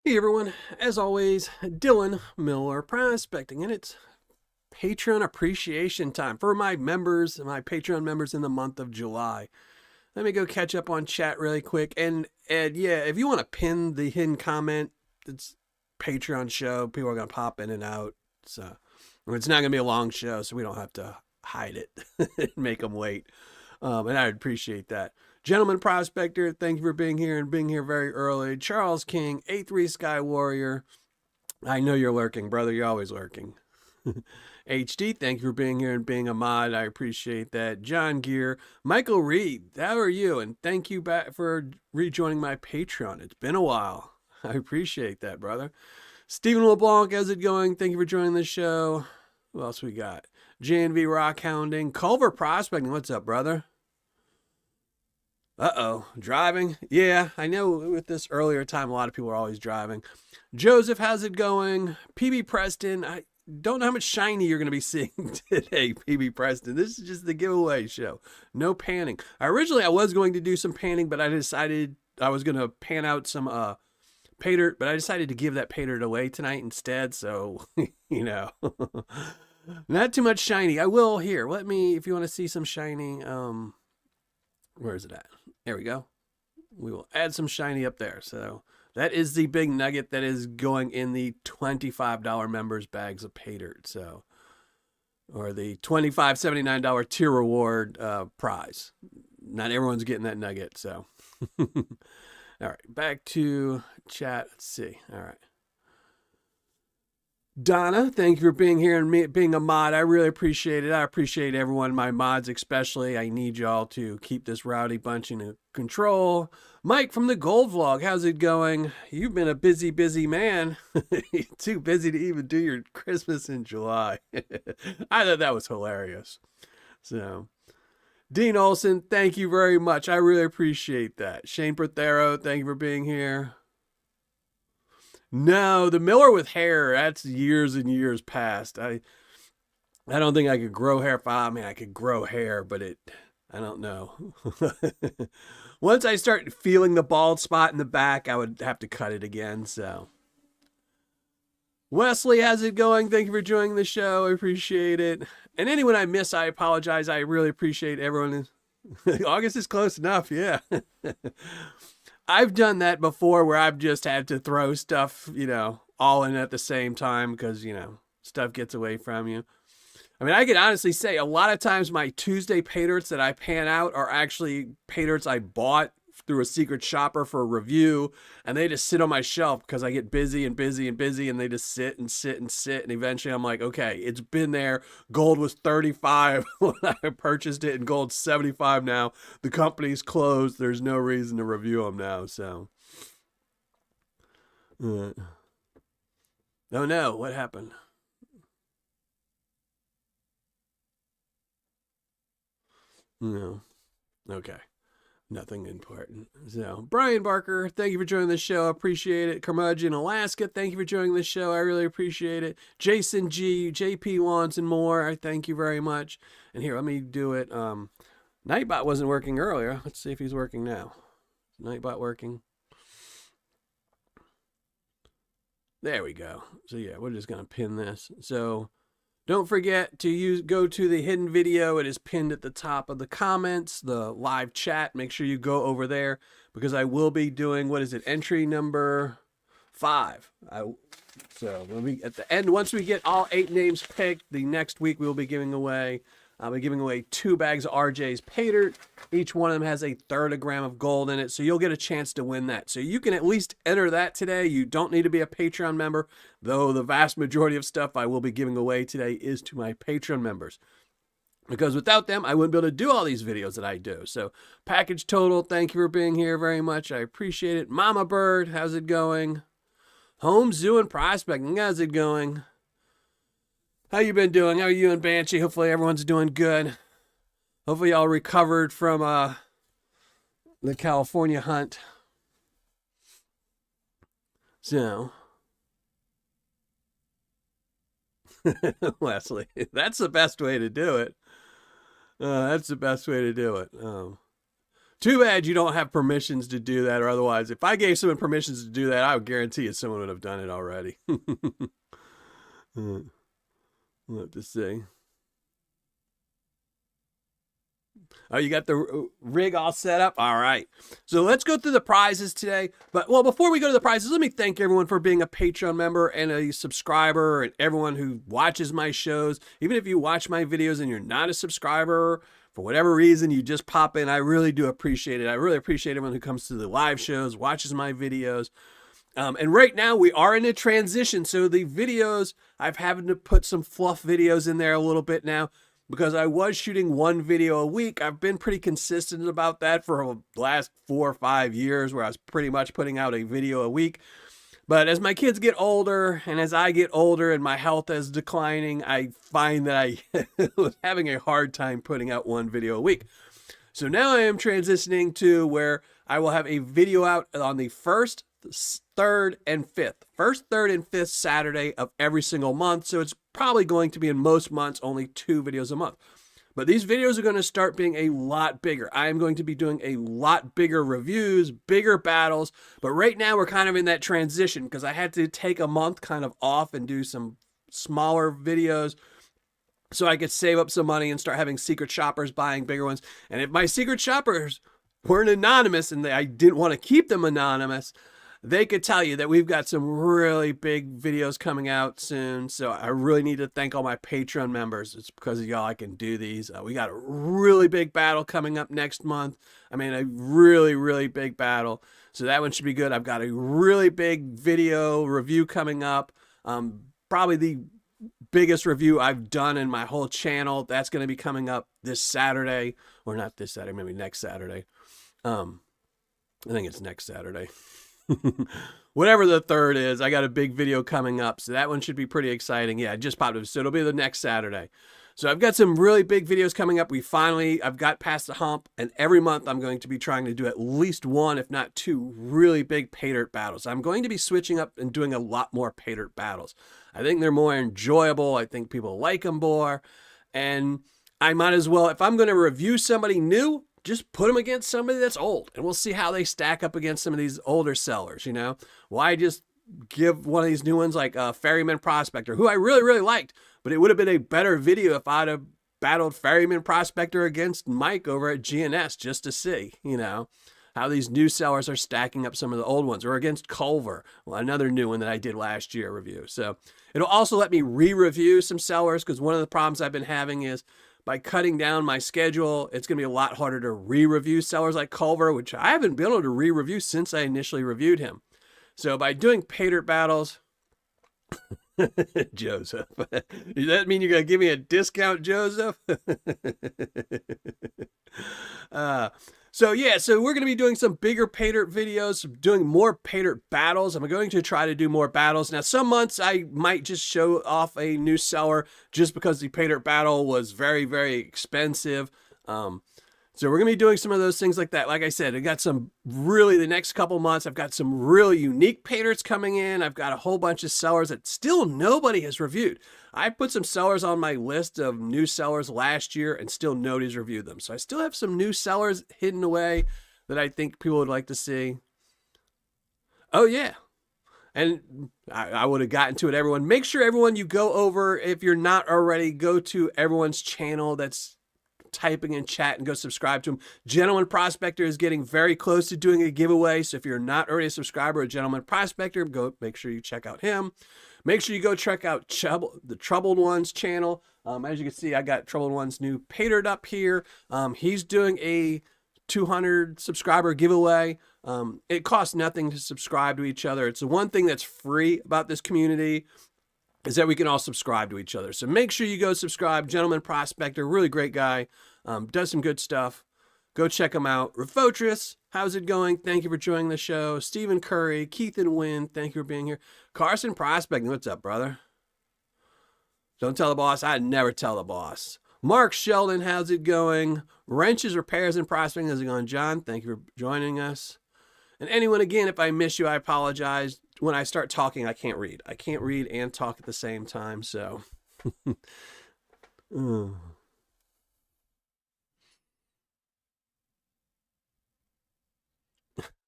Hey everyone, as always, Dylan Miller Prospecting, and it's Patreon appreciation time for my members, my Patreon members in the month of July. Let me go catch up on chat really quick. And yeah, if you want to pin the hidden comment, it's Patreon show. People are going to pop in and out. So it's not going to be a long show, so we don't have to hide it and make them wait. And I'd appreciate that. Gentleman Prospector, thank you for being here and being here very early. Charles King, A3 Sky Warrior. I know you're lurking, brother. You're always lurking. HD, thank you for being here and being a mod. I appreciate that. John Gear, Michael Reed, how are you? And thank you back for rejoining my Patreon. It's been a while. I appreciate that, brother. Stephen LeBlanc, how's it going? Thank you for joining the show. Who else we got? JNV Rock Hounding, Culver Prospecting. What's up, brother? Uh-oh, driving? Yeah, I know with this earlier time, a lot of people are always driving. Joseph, how's it going? PB Preston, I don't know how much shiny you're going to be seeing today, PB Preston. This is just the giveaway show. No panning. Originally, I was going to do some panning, but I decided I was going to pan out some Paydirt, but I decided to give that Paydirt away tonight instead, so, you know. Not too much shiny. I will here. Let me, if you want to see some shiny, where is it at? There we go. We will add some shiny up there. So that is the big nugget that is going in the $25 members bags of Paydirt. So, or the $25.79 tier reward prize. Not everyone's getting that nugget. So, all right, back to chat. Let's see. All right. Donna, thank you for being here and being a mod. I really appreciate it. I appreciate everyone, my mods especially. I need y'all to keep this rowdy bunch in control. Mike from the Gold Vlog, how's it going? You've been a busy, busy man. You're too busy to even do your Christmas in July. I thought that was hilarious. So, Dean Olson, thank you very much. I really appreciate that. Shane Prothero, thank you for being here. No, the Miller with hair, that's years and years past. I don't think I could grow hair. I mean, I could grow hair, but I don't know. Once I start feeling the bald spot in the back, I would have to cut it again, so. Wesley, how's it going? Thank you for joining the show. I appreciate it. And anyone I miss, I apologize. I really appreciate everyone. August is close enough, yeah. I've done that before where I've just had to throw stuff, you know, all in at the same time because, you know, stuff gets away from you. I mean, I can honestly say a lot of times my Tuesday Paydirts that I pan out are actually Paydirts I bought through a secret shopper for a review, and they just sit on my shelf because I get busy and busy and busy, and they just sit and sit and sit, and eventually I'm like, okay, it's been there. Gold was 35 when I purchased it, and gold's 75 now. The company's closed. There's no reason to review them now, so. Oh no, what happened? No. Okay. Nothing important. So, Brian Barker, thank you for joining the show. I appreciate it. Curmudgeon, Alaska, thank you for joining the show. I really appreciate it. Jason G, JP Lawrence, and more. I thank you very much. And here, let me do it. Nightbot wasn't working earlier. Let's see if he's working now. Nightbot working? There we go. So yeah, we're just gonna pin this. So don't forget to go to the hidden video. It is pinned at the top of the comments, the live chat. Make sure you go over there because I will be doing, what is it, entry number 5. So when we at the end, once we get all 8 names picked, the next week we will be giving away. I'll be giving away 2 bags of RJ's Paydirt. Each one of them has a 1/3 gram of gold in it, so you'll get a chance to win that. So you can at least enter that today. You don't need to be a Patreon member, though the vast majority of stuff I will be giving away today is to my Patreon members. Because without them, I wouldn't be able to do all these videos that I do. So package total, thank you for being here very much. I appreciate it. Mama Bird, how's it going? Home Zoo and Prospecting, how's it going? How you been doing? How are you and Banshee? Hopefully everyone's doing good. Hopefully y'all recovered from the California hunt. So, Leslie, that's the best way to do it. That's the best way to do it. Too bad you don't have permissions to do that, or otherwise, if I gave someone permissions to do that, I would guarantee you someone would have done it already. We'll have to see. Oh, you got the rig all set up? All right. So let's go through the prizes today. But, well, before we go to the prizes, let me thank everyone for being a Patreon member and a subscriber, and everyone who watches my shows. Even if you watch my videos and you're not a subscriber, for whatever reason, you just pop in. I really do appreciate it. I really appreciate everyone who comes to the live shows, watches my videos. And right now we are in a transition. So the videos, I've having to put some fluff videos in there a little bit now, because I was shooting one video a week. I've been pretty consistent about that for the last 4 or 5 years, where I was pretty much putting out a video a week. But as my kids get older, and as I get older and my health is declining, I find that I was having a hard time putting out one video a week. So now I am transitioning to where I will have a video out on the 1st, 3rd, and 5th. 1st, 3rd, and 5th Saturday of every single month. So it's probably going to be, in most months, only 2 videos a month. But these videos are going to start being a lot bigger. I am going to be doing a lot bigger reviews, bigger battles. But right now we're kind of in that transition, because I had to take a month kind of off and do some smaller videos so I could save up some money and start having secret shoppers buying bigger ones. And if my secret shoppers weren't anonymous and I didn't want to keep them anonymous, they could tell you that we've got some really big videos coming out soon. So I really need to thank all my Patreon members. It's because of y'all I can do these. We got a really big battle coming up next month. I mean, a really, really big battle. So that one should be good. I've got a really big video review coming up. Probably the biggest review I've done in my whole channel. That's going to be coming up this Saturday. Or not this Saturday, maybe next Saturday. I think it's next Saturday. Whatever the 3rd is, I got a big video coming up, so that one should be pretty exciting. Yeah, it just popped up, so it'll be the next Saturday. So I've got some really big videos coming up. I've got past the hump, and every month I'm going to be trying to do at least 1, if not 2, really big Paydirt battles. I'm going to be switching up and doing a lot more Paydirt battles. I think they're more enjoyable. I think people like them more, and I might as well, if I'm going to review somebody new, just put them against somebody that's old, and we'll see how they stack up against some of these older sellers, you know? Why just give one of these new ones like Ferryman Prospector, who I really, really liked, but it would have been a better video if I'd have battled Ferryman Prospector against Mike over at GNS, just to see, you know, how these new sellers are stacking up some of the old ones, or against Culver, well, another new one that I did last year review. So it'll also let me re-review some sellers, because one of the problems I've been having is, by cutting down my schedule, it's going to be a lot harder to re-review sellers like Culver, which I haven't been able to re-review since I initially reviewed him. So by doing Paydirt battles, Joseph, does that mean you're going to give me a discount, Joseph? So we're going to be doing some bigger Paydirt videos, doing more Paydirt battles. I'm going to try to do more battles. Now, some months I might just show off a new seller just because the Paydirt battle was very, very expensive. So we're going to be doing some of those things like that. Like I said, I got some really, the next couple months, I've got some really unique Paydirts coming in. I've got a whole bunch of sellers that still nobody has reviewed. I put some sellers on my list of new sellers last year and still nobody's reviewed them. So I still have some new sellers hidden away that I think people would like to see. Oh, yeah. And I would have gotten to it, everyone. Make sure, everyone, you go over, if you're not already, go to everyone's channel that's typing in chat and go subscribe to him. Gentleman Prospector is getting very close to doing a giveaway. So if you're not already a subscriber of Gentleman Prospector, go make sure you check out him. Make sure you go check out the Troubled Ones channel. As you can see, I got Troubled Ones new Paydirt up here. He's doing a 200 subscriber giveaway. It costs nothing to subscribe to each other. It's the one thing that's free about this community, is that we can all subscribe to each other. So make sure you go subscribe. Gentleman Prospector, really great guy, does some good stuff. Go check him out. Refotris, how's it going? Thank you for joining the show. Stephen Curry, Keith and Wynn, thank you for being here. Carson Prospecting, what's up, brother? Don't tell the boss. I'd never tell the boss. Mark Sheldon, how's it going? Wrenches, Repairs, and Prospecting, how's it going? John, thank you for joining us. And anyone, again, if I miss you, I apologize. When I start talking, I can't read. I can't read and talk at the same time, so.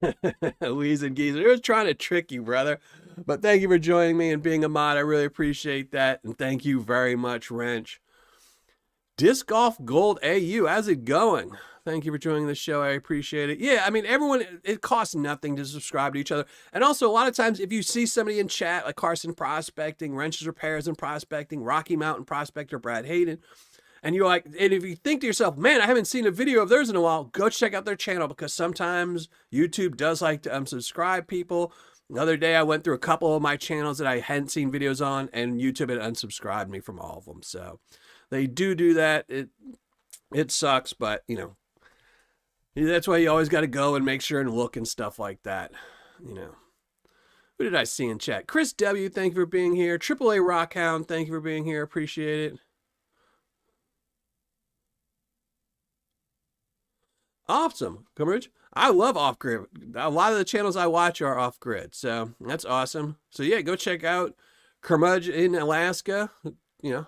Weeze and Geezer. It was trying to trick you, brother. But thank you for joining me and being a mod. I really appreciate that. And thank you very much, Wrench. Disc Golf Gold AU, how's it going? Thank you for joining the show. I appreciate it. Yeah, I mean, everyone, it costs nothing to subscribe to each other. And also, a lot of times, if you see somebody in chat, like Carson Prospecting, Wrenches Repairs and Prospecting, Rocky Mountain Prospector, Brad Hayden, and you're like, and if you think to yourself, man, I haven't seen a video of theirs in a while, go check out their channel, because sometimes YouTube does like to unsubscribe people. The other day, I went through a couple of my channels that I hadn't seen videos on, and YouTube had unsubscribed me from all of them. So they do that. It sucks, but, you know, that's why you always got to go and make sure and look and stuff like that, you know. Who did I see in chat? Chris W., thank you for being here. AAA Rockhound, thank you for being here. Appreciate it. Awesome. Coverage. I love off-grid. A lot of the channels I watch are off-grid, so that's awesome. So yeah, go check out Kermudge in Alaska. You know,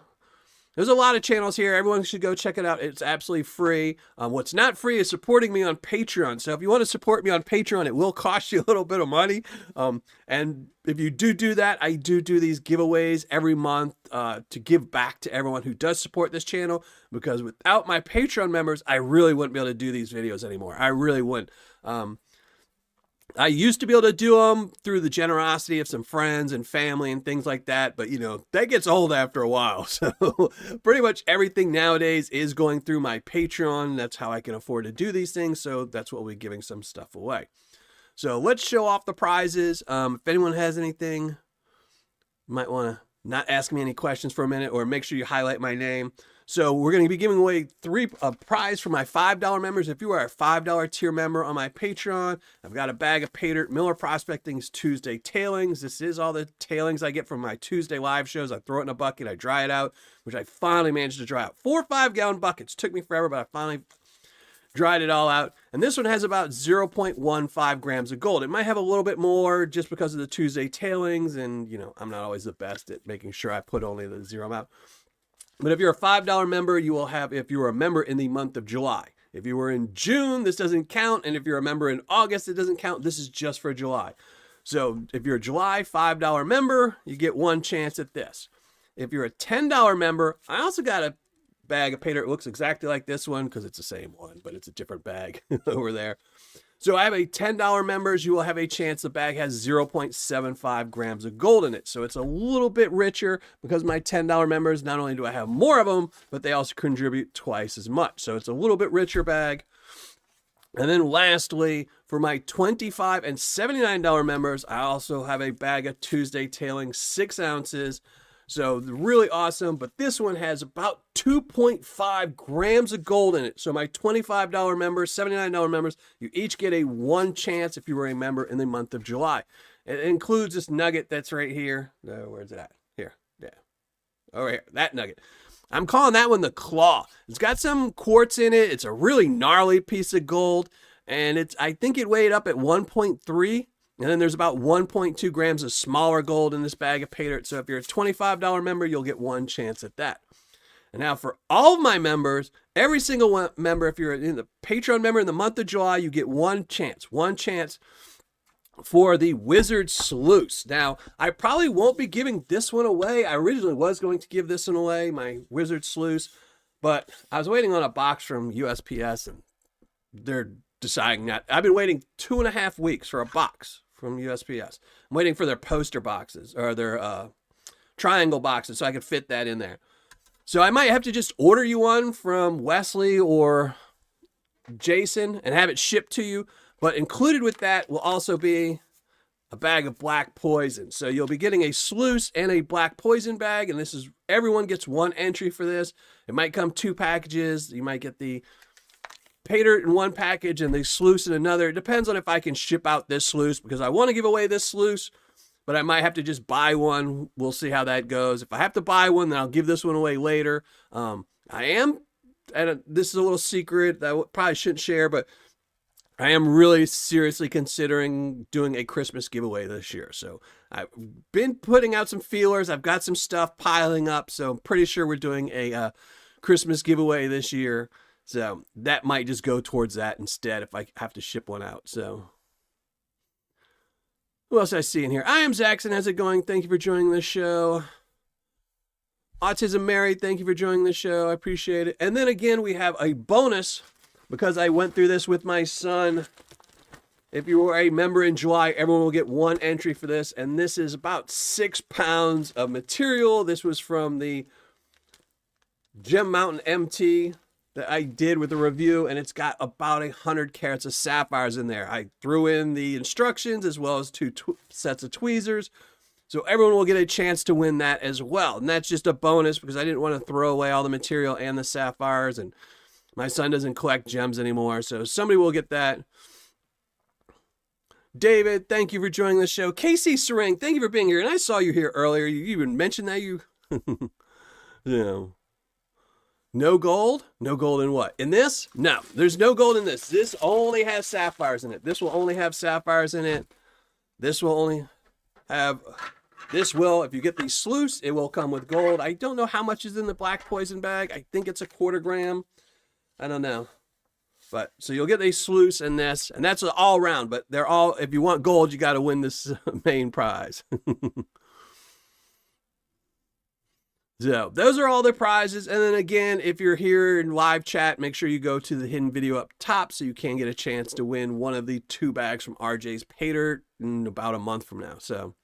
there's a lot of channels here. Everyone should go check it out. It's absolutely free. What's not free is supporting me on Patreon. So if you want to support me on Patreon, it will cost you a little bit of money. And if you do that, I do these giveaways every month to give back to everyone who does support this channel. Because without my Patreon members, I really wouldn't be able to do these videos anymore. I really wouldn't. I used to be able to do them through the generosity of some friends and family and things like that, but, you know, that gets old after a while. So pretty much everything nowadays is going through my Patreon. That's how I can afford to do these things, so that's what we're giving some stuff away. So let's show off the prizes. If anyone has anything, you might want to not ask me any questions for a minute, or make sure you highlight my name. So we're going to be giving away a prize for my $5 members. If you are a $5 tier member on my Patreon, I've got a bag of Paydirt Miller Prospecting's Tuesday tailings. This is all the tailings I get from my Tuesday live shows. I throw it in a bucket, I dry it out, which I finally managed to dry out. 4 5-gallon buckets. Took me forever, but I finally dried it all out. And this one has about 0.15 grams of gold. It might have a little bit more just because of the Tuesday tailings, and, you know, I'm not always the best at making sure I put only the zero amount. But if you're a $5 member, you will have, if you were a member in the month of July. If you were in June, this doesn't count. And if you're a member in August, it doesn't count. This is just for July. So if you're a July $5 member, you get one chance at this. If you're a $10 member, I also got a bag of Paydirt. It looks exactly like this one because it's the same one, but it's a different bag over there. So I have a $10 members. You will have a chance. The bag has 0.75 grams of gold in it. So it's a little bit richer because my $10 members, not only do I have more of them, but they also contribute twice as much. So it's a little bit richer bag. And then lastly, for my $25 and $79 members, I also have a bag of Tuesday tailing 6 ounces. So really awesome, but this one has about 2.5 grams of gold in it. So my $25 members, $79 members, you each get a one chance if you were a member in the month of July. It includes this nugget that's right here. Where's it at? Here, yeah. Over here, that nugget. I'm calling that one the Claw. It's got some quartz in it. It's a really gnarly piece of gold, and I think it weighed up at 1.3. And then there's about 1.2 grams of smaller gold in this bag of Paydirt. So if you're a $25 member, you'll get one chance at that. And now for all of my members, every single member, if you're in the Patreon member in the month of July, you get one chance for the Wizard Sluice. Now, I probably won't be giving this one away. I originally was going to give this one away, my Wizard Sluice, but I was waiting on a box from USPS, and they're deciding not. I've been waiting 2.5 weeks for a box from USPS. I'm waiting for their poster boxes, or their triangle boxes, so I could fit that in there. So I might have to just order you one from Wesley or Jason and have it shipped to you. But included with that will also be a bag of black poison. So you'll be getting a sluice and a black poison bag, and this is, everyone gets one entry for this. It might come 2 packages. You might get the Paydirt in one package and the sluice in another. It depends on if I can ship out this sluice, because I want to give away this sluice, but I might have to just buy one. We'll see how that goes. If I have to buy one, then I'll give this one away later. I am, and this is a little secret that I probably shouldn't share, but I am really seriously considering doing a Christmas giveaway this year. So I've been putting out some feelers. I've got some stuff piling up, so I'm pretty sure we're doing a Christmas giveaway this year. So that might just go towards that instead if I have to ship one out. So Who else I see in here? I am Zaxxon. How's it going? Thank you for joining the show. Autism Mary, thank you for joining the show. I appreciate it. And then again, we have a bonus because I went through this with my son. If you were a member in July, everyone will get one entry for this. And this is about 6 pounds of material. This was from the Gem Mountain MT that I did with the review, and it's got about 100 carats of sapphires in there. I threw in the instructions as well as 2 sets of tweezers. So everyone will get a chance to win that as well. And that's just a bonus because I didn't want to throw away all the material and the sapphires, and my son doesn't collect gems anymore. So somebody will get that. David, thank you for joining the show. Casey Serang, thank you for being here. And I saw you here earlier. You even mentioned that you, no gold? No gold in what? In this? No, there's no gold in this. This only has sapphires in it. This will only have sapphires in it. This will only have, if you get the sluice, it will come with gold. I don't know how much is in the black poison bag. I think it's a 1/4 gram. I don't know. But so you'll get a sluice in this, and that's all round, but they're all, if you want gold, you got to win this main prize. So those are all the prizes. And then again, if you're here in live chat, make sure you go to the hidden video up top so you can get a chance to win one of the 2 bags from RJ's Paydirt in about a month from now. So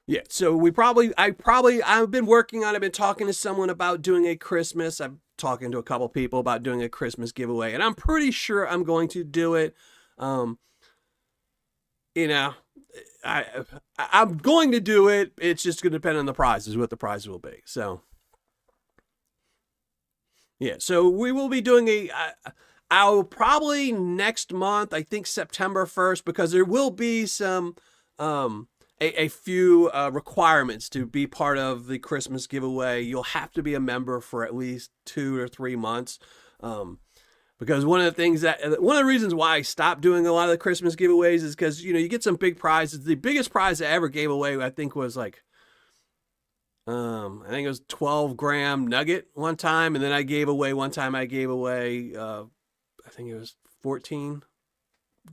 yeah, so I've been working on it. I've been talking to someone about doing a Christmas. I'm talking to a couple people about doing a Christmas giveaway, and I'm pretty sure I'm going to do it. I'm going to do it. It's just going to depend on the prizes, what the prizes will be. So yeah, so we will be doing I'll probably next month, I think September 1st, because there will be some, a few requirements to be part of the Christmas giveaway. You'll have to be a member for at least 2 or 3 months. Because one of the reasons why I stopped doing a lot of the Christmas giveaways is because, you get some big prizes. The biggest prize I ever gave away, I think, was like, I think it was 12-gram nugget one time. And then I gave away, I think it was 14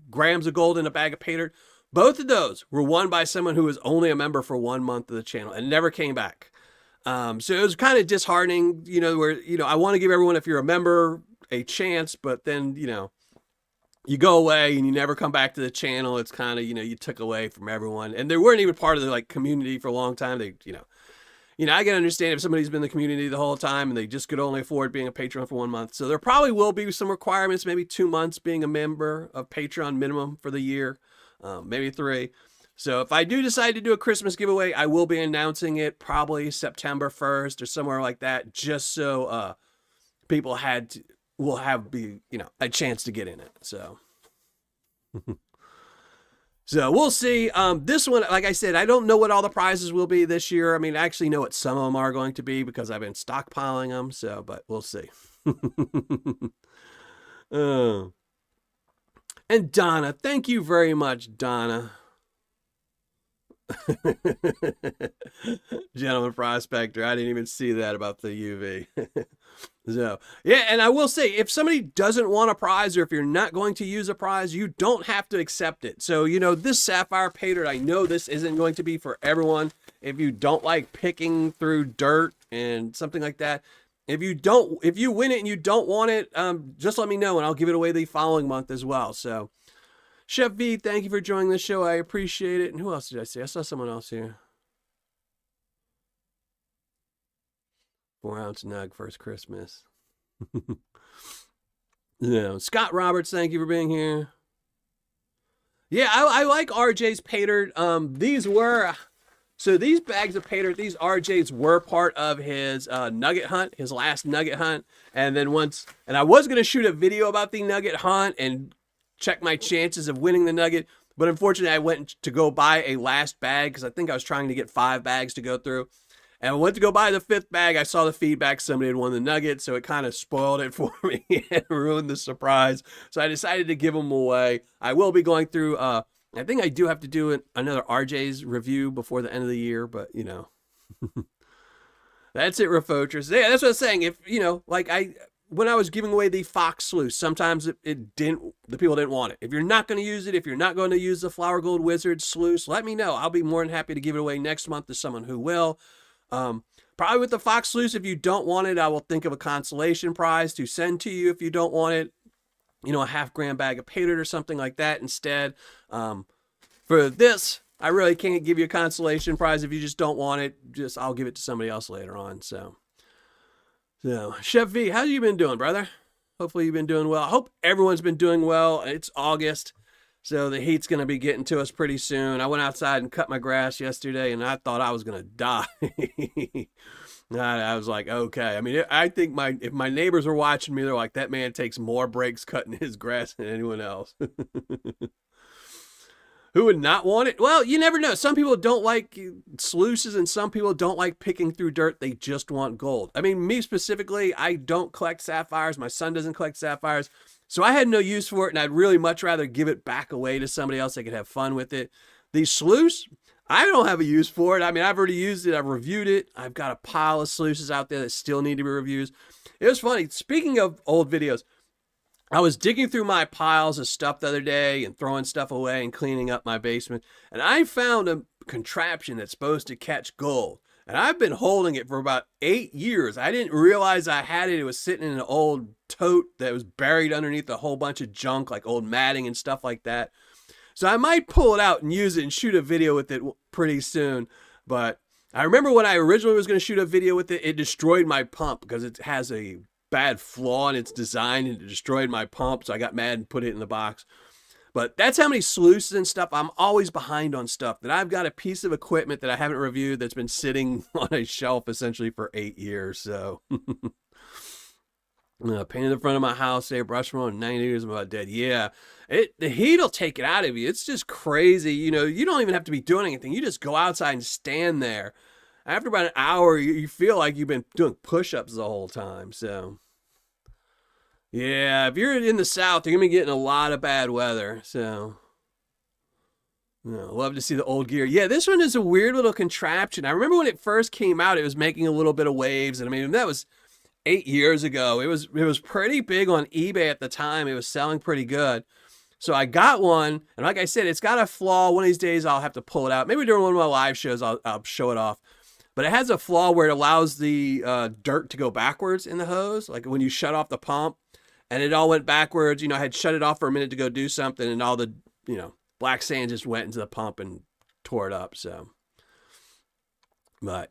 grams of gold in a bag of Paydirt. Both of those were won by someone who was only a member for 1 month of the channel and never came back. So it was kind of disheartening, where, I want to give everyone, if you're a member, a chance, but then, you go away and you never come back to the channel. It's kind of, you took away from everyone, and they weren't even part of the community for a long time. They, I can understand if somebody's been in the community the whole time and they just could only afford being a patron for 1 month. So there probably will be some requirements, maybe 2 months being a member of Patreon minimum for the year, maybe 3. So if I do decide to do a Christmas giveaway, I will be announcing it probably September 1st or somewhere like that, just so people will have a chance to get in it. So So we'll see. This one, like I said, I don't know what all the prizes will be this year. I mean, I actually know what some of them are going to be because I've been stockpiling them. So, but we'll see. And Donna, thank you very much, Donna. Gentleman Prospector, I didn't even see that about the UV. So, yeah, and I will say, if somebody doesn't want a prize, or if you're not going to use a prize, you don't have to accept it. So, this Sapphire Paydirt, I know this isn't going to be for everyone. If you don't like picking through dirt and something like that, if you win it and you don't want it, just let me know and I'll give it away the following month as well. So, Chef V, thank you for joining the show. I appreciate it. And who else did I see? I saw someone else here. 4-ounce nug, first Christmas. Scott Roberts, thank you for being here. Yeah, I like RJ's Paydirt. These bags of Paydirt, these RJ's were part of his nugget hunt, his last nugget hunt. And then I was going to shoot a video about the nugget hunt and check my chances of winning the nugget. But unfortunately, I went to go buy a last bag because I think I was trying to get 5 bags to go through. And I went to go buy the 5th bag. I saw the feedback. Somebody had won the nugget, so it kind of spoiled it for me and ruined the surprise. So I decided to give them away. I will be going through I think I do have to do another RJ's review before the end of the year, but you know. That's it, Refotress. Yeah, that's what I was saying. If, you know, like when I was giving away the Fox Sluice, sometimes the people didn't want it. If you're not going to use it, if you're not going to use the Flower Gold Wizard Sluice, let me know. I'll be more than happy to give it away next month to someone who will. Probably with the Fox Sluice, if you don't want it, I will think of a consolation prize to send to you if you don't want it. You know, a half-gram bag of Paydirt or something like that instead. For this, I really can't give you a consolation prize if you just don't want it. I'll give it to somebody else later on. So Chef V, how you been doing, brother? Hopefully you've been doing well. I hope everyone's been doing well. It's August, so the heat's going to be getting to us pretty soon. I went outside and cut my grass yesterday, and I thought I was going to die. I was like, okay. I mean, I think if my neighbors were watching me, they're like, that man takes more breaks cutting his grass than anyone else. Who would not want it? Well, you never know. Some people don't like sluices and some people don't like picking through dirt. They just want gold. I mean, me specifically, I don't collect sapphires. My son doesn't collect sapphires. So I had no use for it, and I'd really much rather give it back away to somebody else that could have fun with it. The sluice, I don't have a use for it. I mean, I've already used it. I've reviewed it. I've got a pile of sluices out there that still need to be reviewed. It was funny. Speaking of old videos, I was digging through my piles of stuff the other day and throwing stuff away and cleaning up my basement. And I found a contraption that's supposed to catch gold. And I've been holding it for about 8 years. I didn't realize I had it. It was sitting in an old tote that was buried underneath a whole bunch of junk, like old matting and stuff like that. So I might pull it out and use it and shoot a video with it pretty soon. But I remember when I originally was going to shoot a video with it, it destroyed my pump because it has a bad flaw in its design and it destroyed my pump. So I got mad and put it in the box. But that's how many sluices and stuff. I'm always behind on stuff that I've got a piece of equipment that I haven't reviewed that's been sitting on a shelf essentially for 8 years. So painted the front of my house there, brush from 90 years, I'm about dead. Yeah, the heat will take it out of you. It's just crazy. You know, you don't even have to be doing anything. You just go outside and stand there. After about an hour, you feel like you've been doing push-ups the whole time. So, yeah, if you're in the South, you're going to be getting a lot of bad weather. So, love to see the old gear. Yeah, this one is a weird little contraption. I remember when it first came out, it was making a little bit of waves. And I mean, that was 8 years ago. It was pretty big on eBay at the time. It was selling pretty good. So I got one. And like I said, it's got a flaw. One of these days, I'll have to pull it out. Maybe during one of my live shows, I'll show it off. But it has a flaw where it allows the dirt to go backwards in the hose. Like when you shut off the pump and it all went backwards, I had shut it off for a minute to go do something and all the, black sand just went into the pump and tore it up. So, but,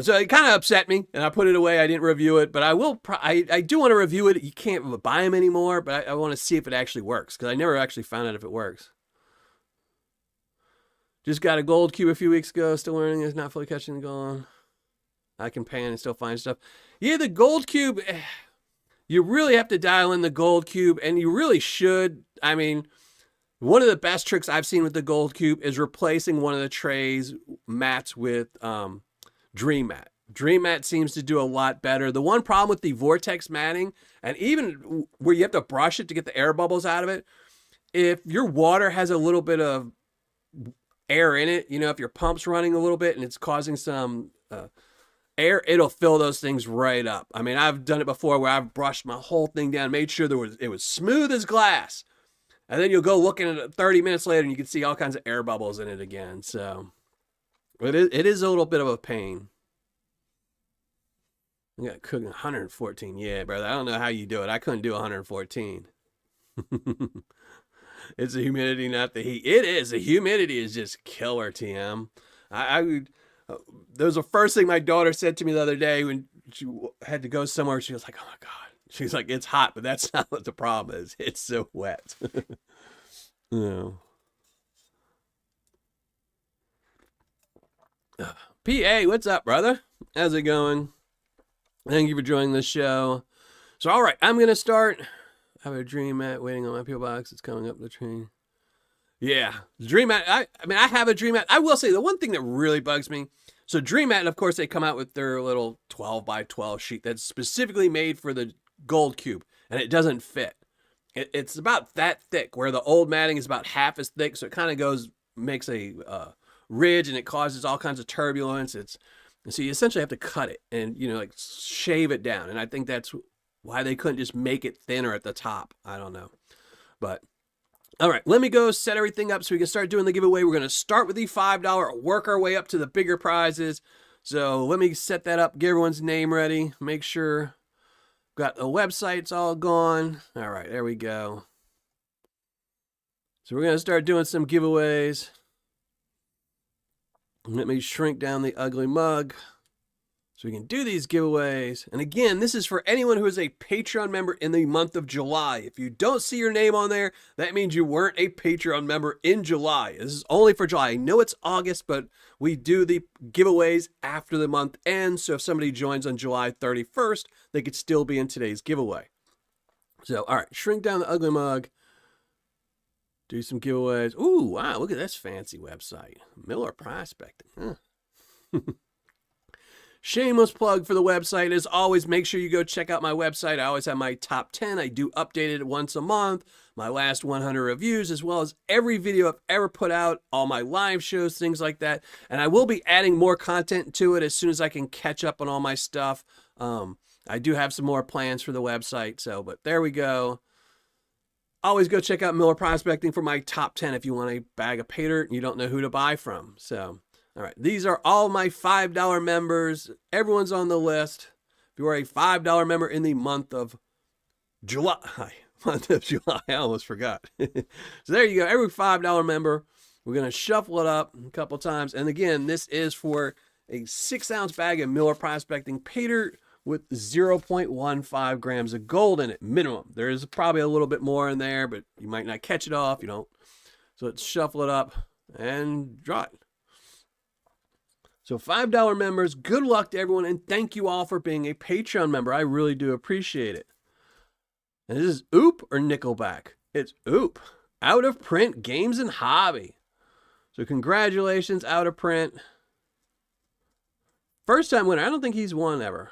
so it kind of upset me and I put it away. I didn't review it, but I will. I do want to review it. You can't buy them anymore, but I want to see if it actually works because I never actually found out if it works. Just got a gold cube a few weeks ago. Still learning. It's not fully catching the gold. I can pan and still find stuff. Yeah, the gold cube. You really have to dial in the gold cube, and you really should. I mean, one of the best tricks I've seen with the gold cube is replacing one of the trays mats with Dream Mat. Dream Mat seems to do a lot better. The one problem with the vortex matting, and even where you have to brush it to get the air bubbles out of it, if your water has a little bit of air in it, if your pump's running a little bit and it's causing some air, it'll fill those things right up. I mean, I've done it before where I've brushed my whole thing down, made sure it was smooth as glass. And then you'll go looking at it 30 minutes later and you can see all kinds of air bubbles in it again. So it is a little bit of a pain. I got cooking 114. Yeah, brother. I don't know how you do it. I couldn't do 114. It's the humidity, not the heat. It is. The humidity is just killer, TM. That was the first thing my daughter said to me the other day when she had to go somewhere. She was like, oh my God. She's like, it's hot, but that's not what the problem is. It's so wet. PA, what's up, brother? How's it going? Thank you for joining the show. So, all right, I'm going to start. I have a Dream Mat waiting on my P.O. box. It's coming up the train. Yeah, Dream Mat. I have a Dream Mat. I will say the one thing that really bugs me. So Dream Mat, and of course, they come out with their little 12 by 12 sheet that's specifically made for the gold cube, and it doesn't fit. It's about that thick, where the old matting is about half as thick, so it kind of makes a ridge, and it causes all kinds of turbulence. So you essentially have to cut it and, like shave it down. And I think that's why they couldn't just make it thinner at the top. I don't know. But all right, let me go set everything up so we can start doing the giveaway. We're going to start with the $5, work our way up to the bigger prizes. So let me set that up, get everyone's name ready, make sure got the websites all gone. All right, there we go. So we're going to start doing some giveaways. Let me shrink down the ugly mug so we can do these giveaways. And again, this is for anyone who is a Patreon member in the month of July. If you don't see your name on there, that means you weren't a Patreon member in July. This is only for July. I know it's August, but we do the giveaways after the month ends. So if somebody joins on July 31st, they could still be in today's giveaway. So, all right, shrink down the ugly mug. Do some giveaways. Ooh, wow, look at this fancy website. Miller Prospecting. Huh. Shameless plug for the website. As always, make sure you go check out my website. I always have my top 10. I do update it once a month. My last 100 reviews, as well as every video I've ever put out, all my live shows, things like that. And I will be adding more content to it as soon as I can catch up on all my stuff. I do have some more plans for the website. But there we go. Always go check out Miller Prospecting for my top 10 if you want a bag of Paydirt and you don't know who to buy from. So, all right, these are all my $5 members. Everyone's on the list. If you are a $5 member in the month of July, I almost forgot. So there you go. Every $5 member, we're going to shuffle it up a couple times. And again, this is for a 6-ounce bag of Miller Prospecting Paydirt with 0.15 grams of gold in it, minimum. There is probably a little bit more in there, but you might not catch it all if you don't. So let's shuffle it up and draw it. So $5 members, good luck to everyone, and thank you all for being a Patreon member. I really do appreciate it. And this is Oop or Nickelback? It's Oop. Out of Print Games and Hobby. So congratulations, Out of Print. First time winner. I don't think he's won ever.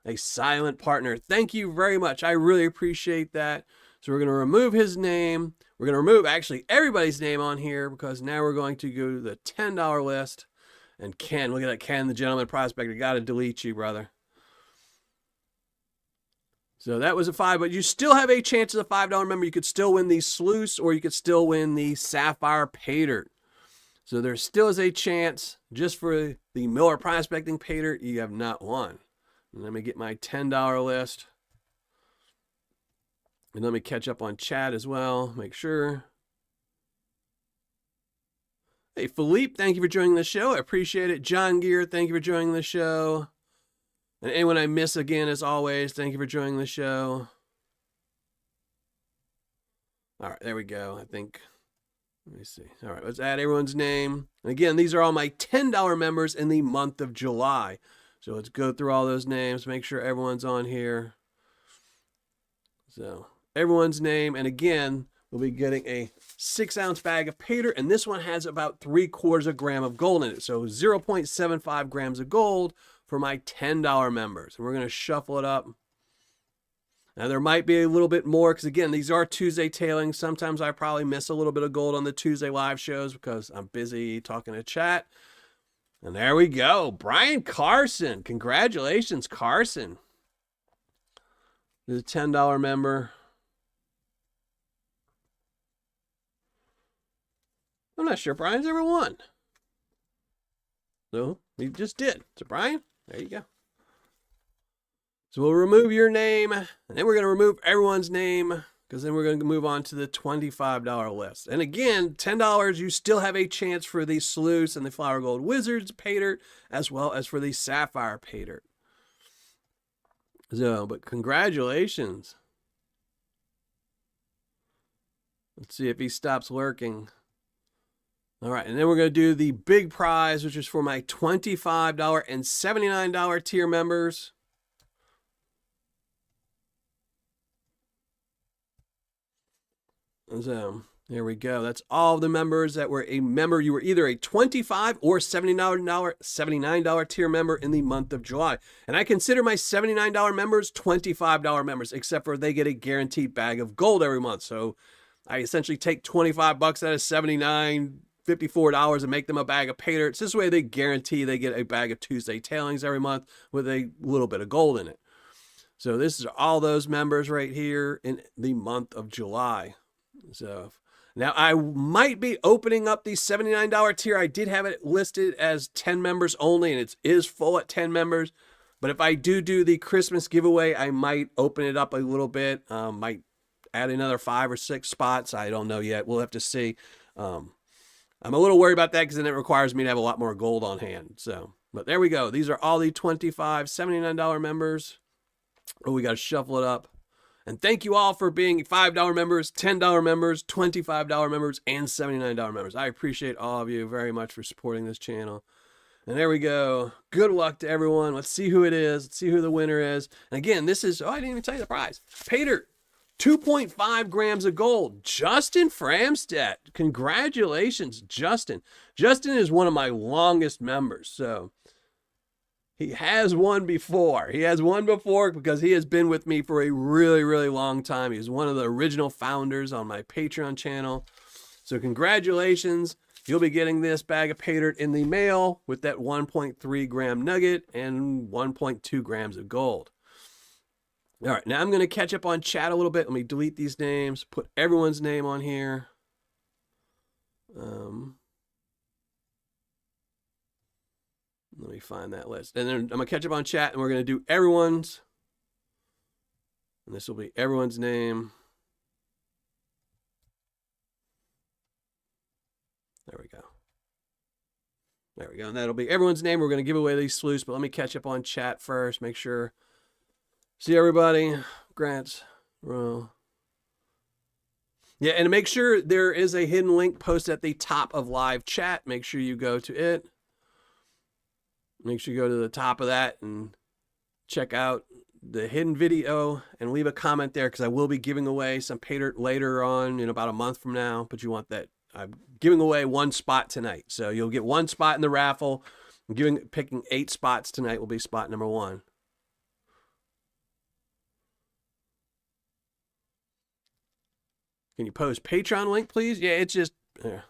A silent partner. Thank you very much. I really appreciate that. So we're going to remove his name. We're going to remove actually everybody's name on here because now we're going to go to the $10 list. And Ken, look at that, Ken, the gentleman prospector. Got to delete you, brother. So that was a 5, but you still have a chance as a $5 member. You could still win the Sluice or you could still win the Sapphire Paydirt. So there still is a chance just for the Miller Prospecting Paydirt. You have not won. Let me get my $10 list. And let me catch up on chat as well. Make sure. Hey, Philippe, thank you for joining the show. I appreciate it. John Gear, thank you for joining the show. And anyone I miss again, as always, thank you for joining the show. All right, there we go. I think... Let me see. All right, let's add everyone's name. And again, these are all my $10 members in the month of July. So let's go through all those names, make sure everyone's on here. So everyone's name. And again, we'll be getting a 6-ounce bag of Paydirt. And this one has about 3/4 gram of gold in it. So 0.75 grams of gold for my $10 members. And we're going to shuffle it up. Now, there might be a little bit more because, again, these are Tuesday tailings. Sometimes I probably miss a little bit of gold on the Tuesday live shows because I'm busy talking to chat. And there we go. Brian Carson. Congratulations, Carson. He's a $10 member. I'm not sure Brian's ever won. So, he just did. So, Brian, there you go. So we'll remove your name, and then we're going to remove everyone's name, because then we're going to move on to the $25 list. And again, $10, you still have a chance for the Sluice and the Flower Gold Wizards Paydirt, as well as for the Sapphire Paydirt. So, but congratulations. Let's see if he stops lurking. All right, and then we're going to do the big prize, which is for my $25 and $79 tier members. So There we go. That's all the members that were a member. You were either a $25 or $79 tier member in the month of July. And I consider my $79 members $25 members, except for they get a guaranteed bag of gold every month. So I essentially take $25 out of $79, $54 and make them a bag of Paydirt. This way they guarantee they get a bag of Tuesday tailings every month with a little bit of gold in it. So this is all those members right here in the month of July. So now I might be opening up the $79 tier. I did have it listed as 10 members only, and it is full at 10 members. But if I do the Christmas giveaway, I might open it up a little bit. Might add another 5 or 6 spots. I don't know yet. We'll have to see. I'm a little worried about that because then it requires me to have a lot more gold on hand. So, but there we go. These are all the $25, $79 members. Oh, we got to shuffle it up. And thank you all for being $5 members, $10 members, $25 members, and $79 members. I appreciate all of you very much for supporting this channel. And there we go. Good luck to everyone. Let's see who it is. Let's see who the winner is. And again, this is, I didn't even tell you the prize. Paydirt, 2.5 grams of gold. Justin Framstead. Congratulations, Justin. Justin is one of my longest members. So he has won before. He has won before because he has been with me for a really, really long time. He's one of the original founders on my Patreon channel. So congratulations. You'll be getting this bag of Paydirt in the mail with that 1.3 gram nugget and 1.2 grams of gold. All right, now I'm going to catch up on chat a little bit. Let me delete these names, put everyone's name on here. Let me find that list. And then I'm going to catch up on chat, and we're going to do everyone's. And this will be everyone's name. There we go. There we go. And that'll be everyone's name. We're going to give away these sleuths, but let me catch up on chat first. Make sure. See everybody. Grants. Row. Yeah, and make sure there is a hidden link posted at the top of live chat. Make sure you go to it. Make sure you go to the top of that and check out the hidden video and leave a comment there because I will be giving away some Paydirt later on in about a month from now. But you want that. I'm giving away 1 spot tonight. So you'll get 1 spot in the raffle. I'm picking 8 spots tonight will be spot number 1. Can you post Patreon link, please? Yeah, it's just... Yeah.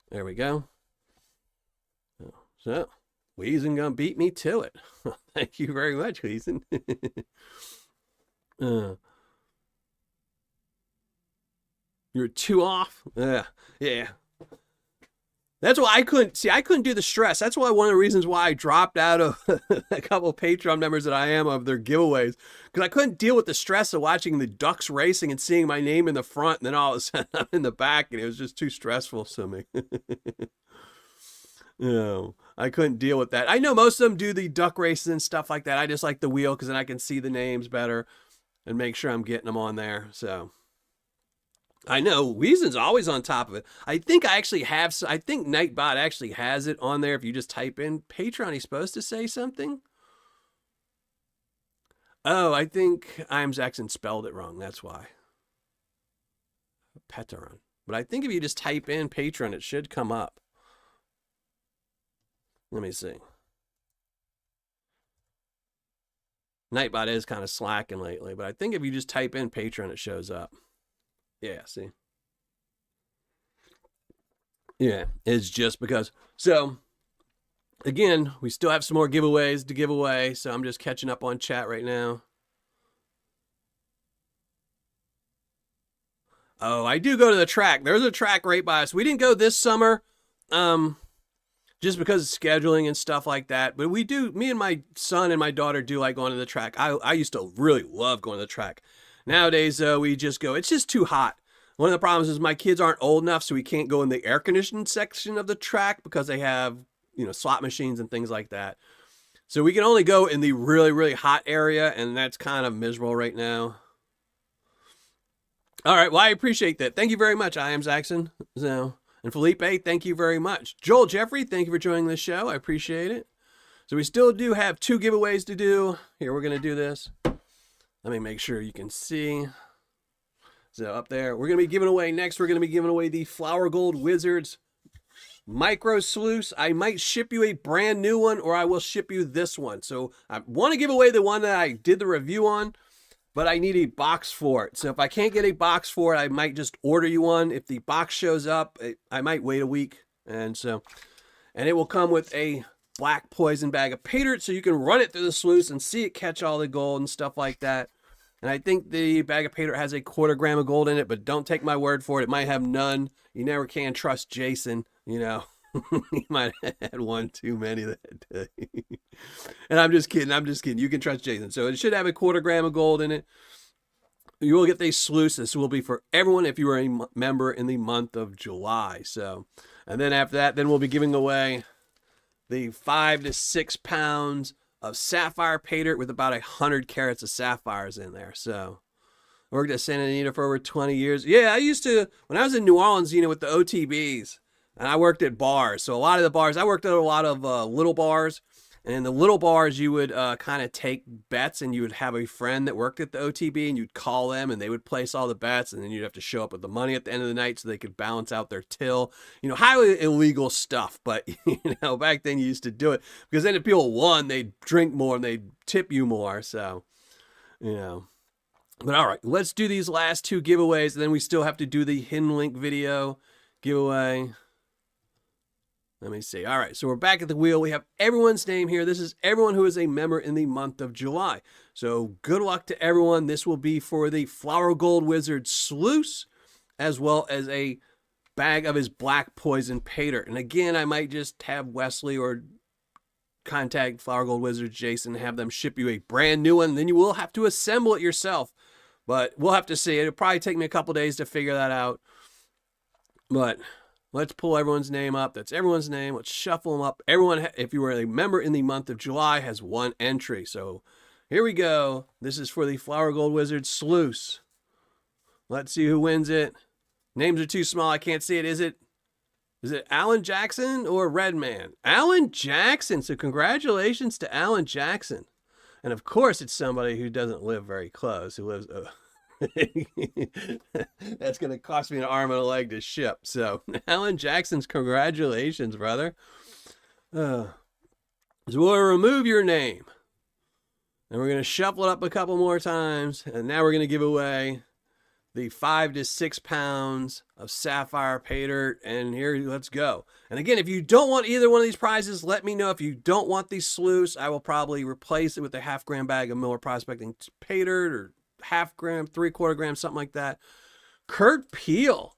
There we go. So, Weezen gonna beat me to it. Thank you very much, Weezen. You're 2 off? Yeah. That's why I couldn't do the stress. That's why one of the reasons why I dropped out of a couple of Patreon members that I am of their giveaways. Because I couldn't deal with the stress of watching the ducks racing and seeing my name in the front and then all of a sudden I'm in the back and it was just too stressful to me. No, I couldn't deal with that. I know most of them do the duck races and stuff like that. I just like the wheel because then I can see the names better and make sure I'm getting them on there. So I know Weezen's always on top of it. I think Nightbot actually has it on there. If you just type in Patreon, he's supposed to say something. Oh, I think I'm Zaxxon spelled it wrong. That's why. Petaron. But I think if you just type in Patreon, it should come up. Let me see. Nightbot is kind of slacking lately, but I think if you just type in Patreon, it shows up. Yeah, see? Yeah, it's just because. So, again, we still have some more giveaways to give away, so I'm just catching up on chat right now. Oh, I do go to the track. There's a track right by us. We didn't go this summer, just because of scheduling and stuff like that. But we do, me and my son and my daughter do like going to the track. I used to really love going to the track. Nowadays, we just go, it's just too hot. One of the problems is my kids aren't old enough, so we can't go in the air conditioned section of the track because they have, slot machines and things like that. So we can only go in the really, really hot area, and that's kind of miserable right now. All right, well, I appreciate that. Thank you very much. I am Zaxxon. So, and Felipe, thank you very much. Joel Jeffrey, thank you for joining the show. I appreciate it. So we still do have 2 giveaways to do. Here, we're going to do this. Let me make sure you can see. So up there, we're going to be giving away next. We're going to be giving away the Flower Gold Wizards Micro Sluice. I might ship you a brand new one, or I will ship you this one. So I want to give away the one that I did the review on, but I need a box for it. So if I can't get a box for it, I might just order you one. If the box shows up, I might wait a week. And it will come with a black poison bag of Paydirt, so you can run it through the sluice and see it catch all the gold and stuff like that. And I think the bag of Paydirt has a 1/4 gram of gold in it, but don't take my word for it. It might have none. You never can trust Jason, you know. He might have had one too many that day. And I'm just kidding. You can trust Jason. So it should have a 1/4 gram of gold in it. You will get these sluice. This will be for everyone if you are a member in the month of July. So, and then after that, then we'll be giving away the 5 to 6 pounds of sapphire Paydirt with about 100 carats of sapphires in there. So I worked at Santa Anita for over 20 years. Yeah, I used to, when I was in New Orleans, you know, with the OTBs, and I worked at bars. So a lot of the bars, I worked at a lot of little bars. And in the little bars, you would kind of take bets, and you would have a friend that worked at the OTB, and you'd call them, and they would place all the bets, and then you'd have to show up with the money at the end of the night so they could balance out their till. You know, highly illegal stuff, but, you know, back then you used to do it, because then if people won, they'd drink more, and they'd tip you more, so, you know. But all right, let's do these last 2 giveaways, and then we still have to do the hidden link video giveaway. Let me see. All right, so we're back at the wheel. We have everyone's name here. This is everyone who is a member in the month of July. So good luck to everyone. This will be for the Flower Gold Wizard Sluice, as well as a bag of his black poison Paydirt. And again, I might just have Wesley or contact Flower Gold Wizard Jason and have them ship you a brand new one. Then you will have to assemble it yourself. But we'll have to see. It'll probably take me a couple days to figure that out. But let's pull everyone's name up. That's everyone's name. Let's shuffle them up. Everyone, if you were a member in the month of July, has 1 entry. So here we go. This is for the Flower Gold Wizard Sluice. Let's see who wins it. Names are too small. I can't see it. Is it Alan Jackson or Redman? Alan Jackson. So congratulations to Alan Jackson. And of course, it's somebody who doesn't live very close, who lives... That's going to cost me an arm and a leg to ship. So, Alan Jackson's congratulations, brother. So we'll remove your name. And we're going to shuffle it up a couple more times. And now we're going to give away the 5 to 6 pounds of sapphire Paydirt. And here, let's go. And again, if you don't want either one of these prizes, let me know. If you don't want these sluice, I will probably replace it with a 1/2 gram bag of Miller Prospecting Paydirt, or 1/2 gram, 3/4 gram, something like that. Kurt Peel.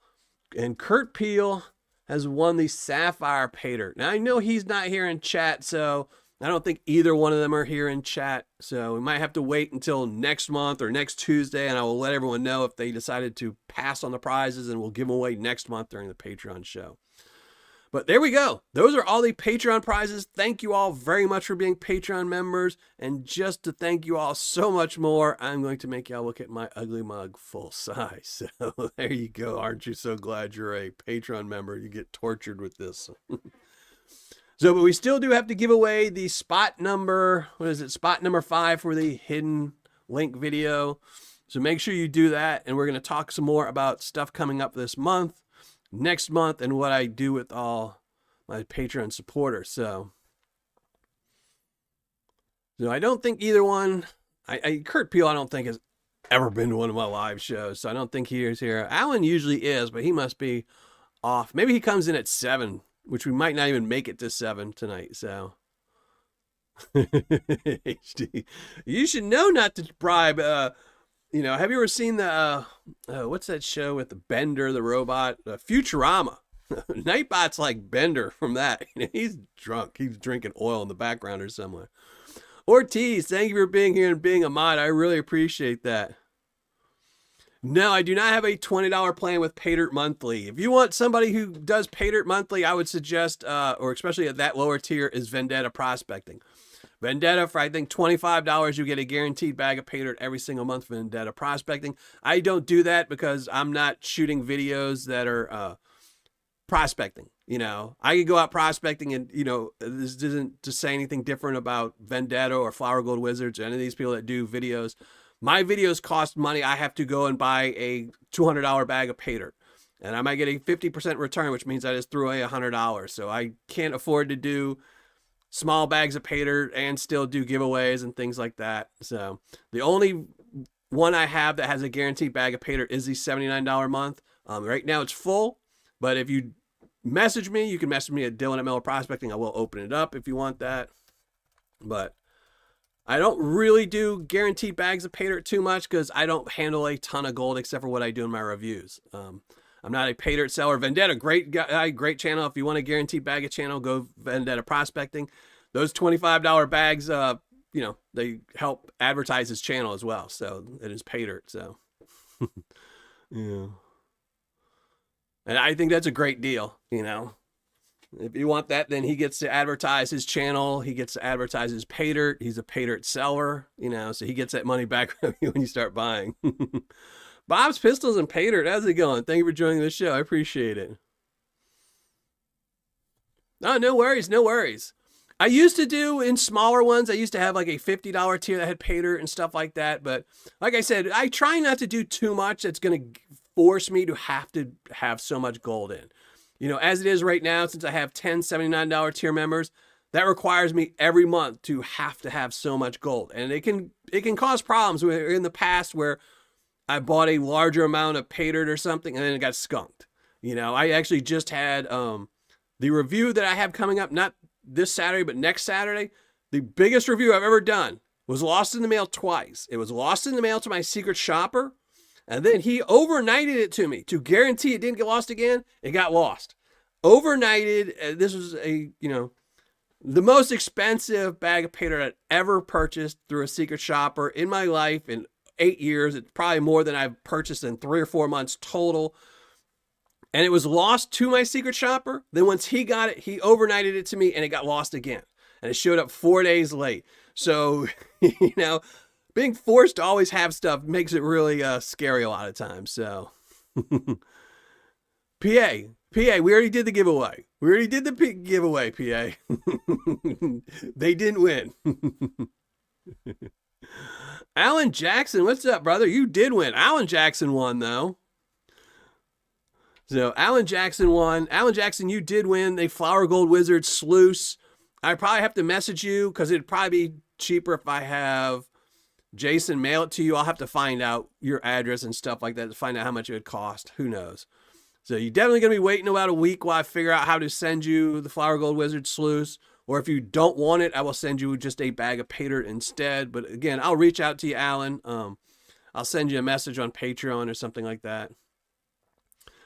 And Kurt Peel has won the Sapphire Paydirt. Now, I know he's not here in chat, so I don't think either one of them are here in chat. So we might have to wait until next month or next Tuesday, and I will let everyone know if they decided to pass on the prizes, and we'll give them away next month during the Patreon show. But there we go. Those are all the Patreon prizes. Thank you all very much for being Patreon members. And just to thank you all so much more, I'm going to make y'all look at my ugly mug full size. So there you go. Aren't you so glad you're a Patreon member? You get tortured with this. So, but we still do have to give away the spot number, spot number 5 for the hidden link video. So make sure you do that. And we're going to talk some more about stuff coming up this month, next month, and what I do with all my Patreon supporters. So I don't think either one, Kurt Peel, I don't think has ever been to one of my live shows. So I don't think he is here. Alan usually is, but he must be off. Maybe he comes in at 7, which we might not even make it to 7 tonight. So HD, you should know not to bribe, you know, have you ever seen the, what's that show with the Bender, the robot? Futurama. Nightbot's like Bender from that. You know, he's drunk. He's drinking oil in the background or somewhere. Ortiz, thank you for being here and being a mod. I really appreciate that. No, I do not have a $20 plan with Paydirt Monthly. If you want somebody who does Paydirt Monthly, I would suggest, or especially at that lower tier, is Vendetta Prospecting. Vendetta, for I think $25, you get a guaranteed bag of Paydirt every single month for Vendetta Prospecting. I don't do that because I'm not shooting videos that are prospecting. You know, I could go out prospecting, and you know, this isn't to say anything different about Vendetta or Flower Gold Wizards or any of these people that do videos. My videos cost money. I have to go and buy a $200 bag of Paydirt, and I might get a 50% return, which means I just threw away $100. So I can't afford to do small bags of Paydirt and still do giveaways and things like that. So the only one I have that has a guaranteed bag of Paydirt is the $79 a month. Right now it's full, but if you message me, you can message me at Dylan@MelloProspecting. I will open it up if you want that. But I don't really do guaranteed bags of Paydirt too much because I don't handle a ton of gold except for what I do in my reviews. I'm not a Paydirt seller. Vendetta, great guy, great channel. If you want a guaranteed bag of channel, go Vendetta Prospecting. Those $25 bags, you know, they help advertise his channel as well. So it is Paydirt. So yeah. And I think that's a great deal, you know. If you want that, then he gets to advertise his channel. He gets to advertise his Paydirt. He's a Paydirt seller, you know, so he gets that money back from you when you start buying. Bob's Pistols and Paydirt, how's it going? Thank you for joining the show. I appreciate it. Oh, no worries, no worries. I used to do in smaller ones. I used to have like a $50 tier that had Paydirt and stuff like that. But like I said, I try not to do too much that's going to force me to have so much gold in. You know, as it is right now, since I have 10 $79 tier members, that requires me every month to have so much gold. And it can cause problems in the past where I bought a larger amount of Paydirt or something and then it got skunked. You know, I actually just had the review that I have coming up, not this Saturday, but next Saturday. The biggest review I've ever done was lost in the mail twice. It was lost in the mail to my secret shopper, and then he overnighted it to me to guarantee it didn't get lost again. It got lost. Overnighted. This was the most expensive bag of Paydirt I'd ever purchased through a secret shopper in my life in 8 years. It's probably more than I've purchased in 3 or 4 months total. And it was lost to my secret shopper. Then once he got it, he overnighted it to me and it got lost again. And it showed up 4 days late. So, you know, being forced to always have stuff makes it really scary a lot of times. So, PA, we already did the giveaway. We already did the giveaway, PA. They didn't win. Alan Jackson, what's up, brother? You did win. Alan Jackson won, though. So Alan Jackson won. Alan Jackson, you did win the Flower Gold Wizard Sluice. I probably have to message you because it'd probably be cheaper if I have Jason mail it to you. I'll have to find out your address and stuff like that to find out how much it would cost. Who knows? So you're definitely going to be waiting about a week while I figure out how to send you the Flower Gold Wizard Sluice. Or if you don't want it, I will send you just a bag of Paydirt instead. But again, I'll reach out to you, Alan. I'll send you a message on Patreon or something like that.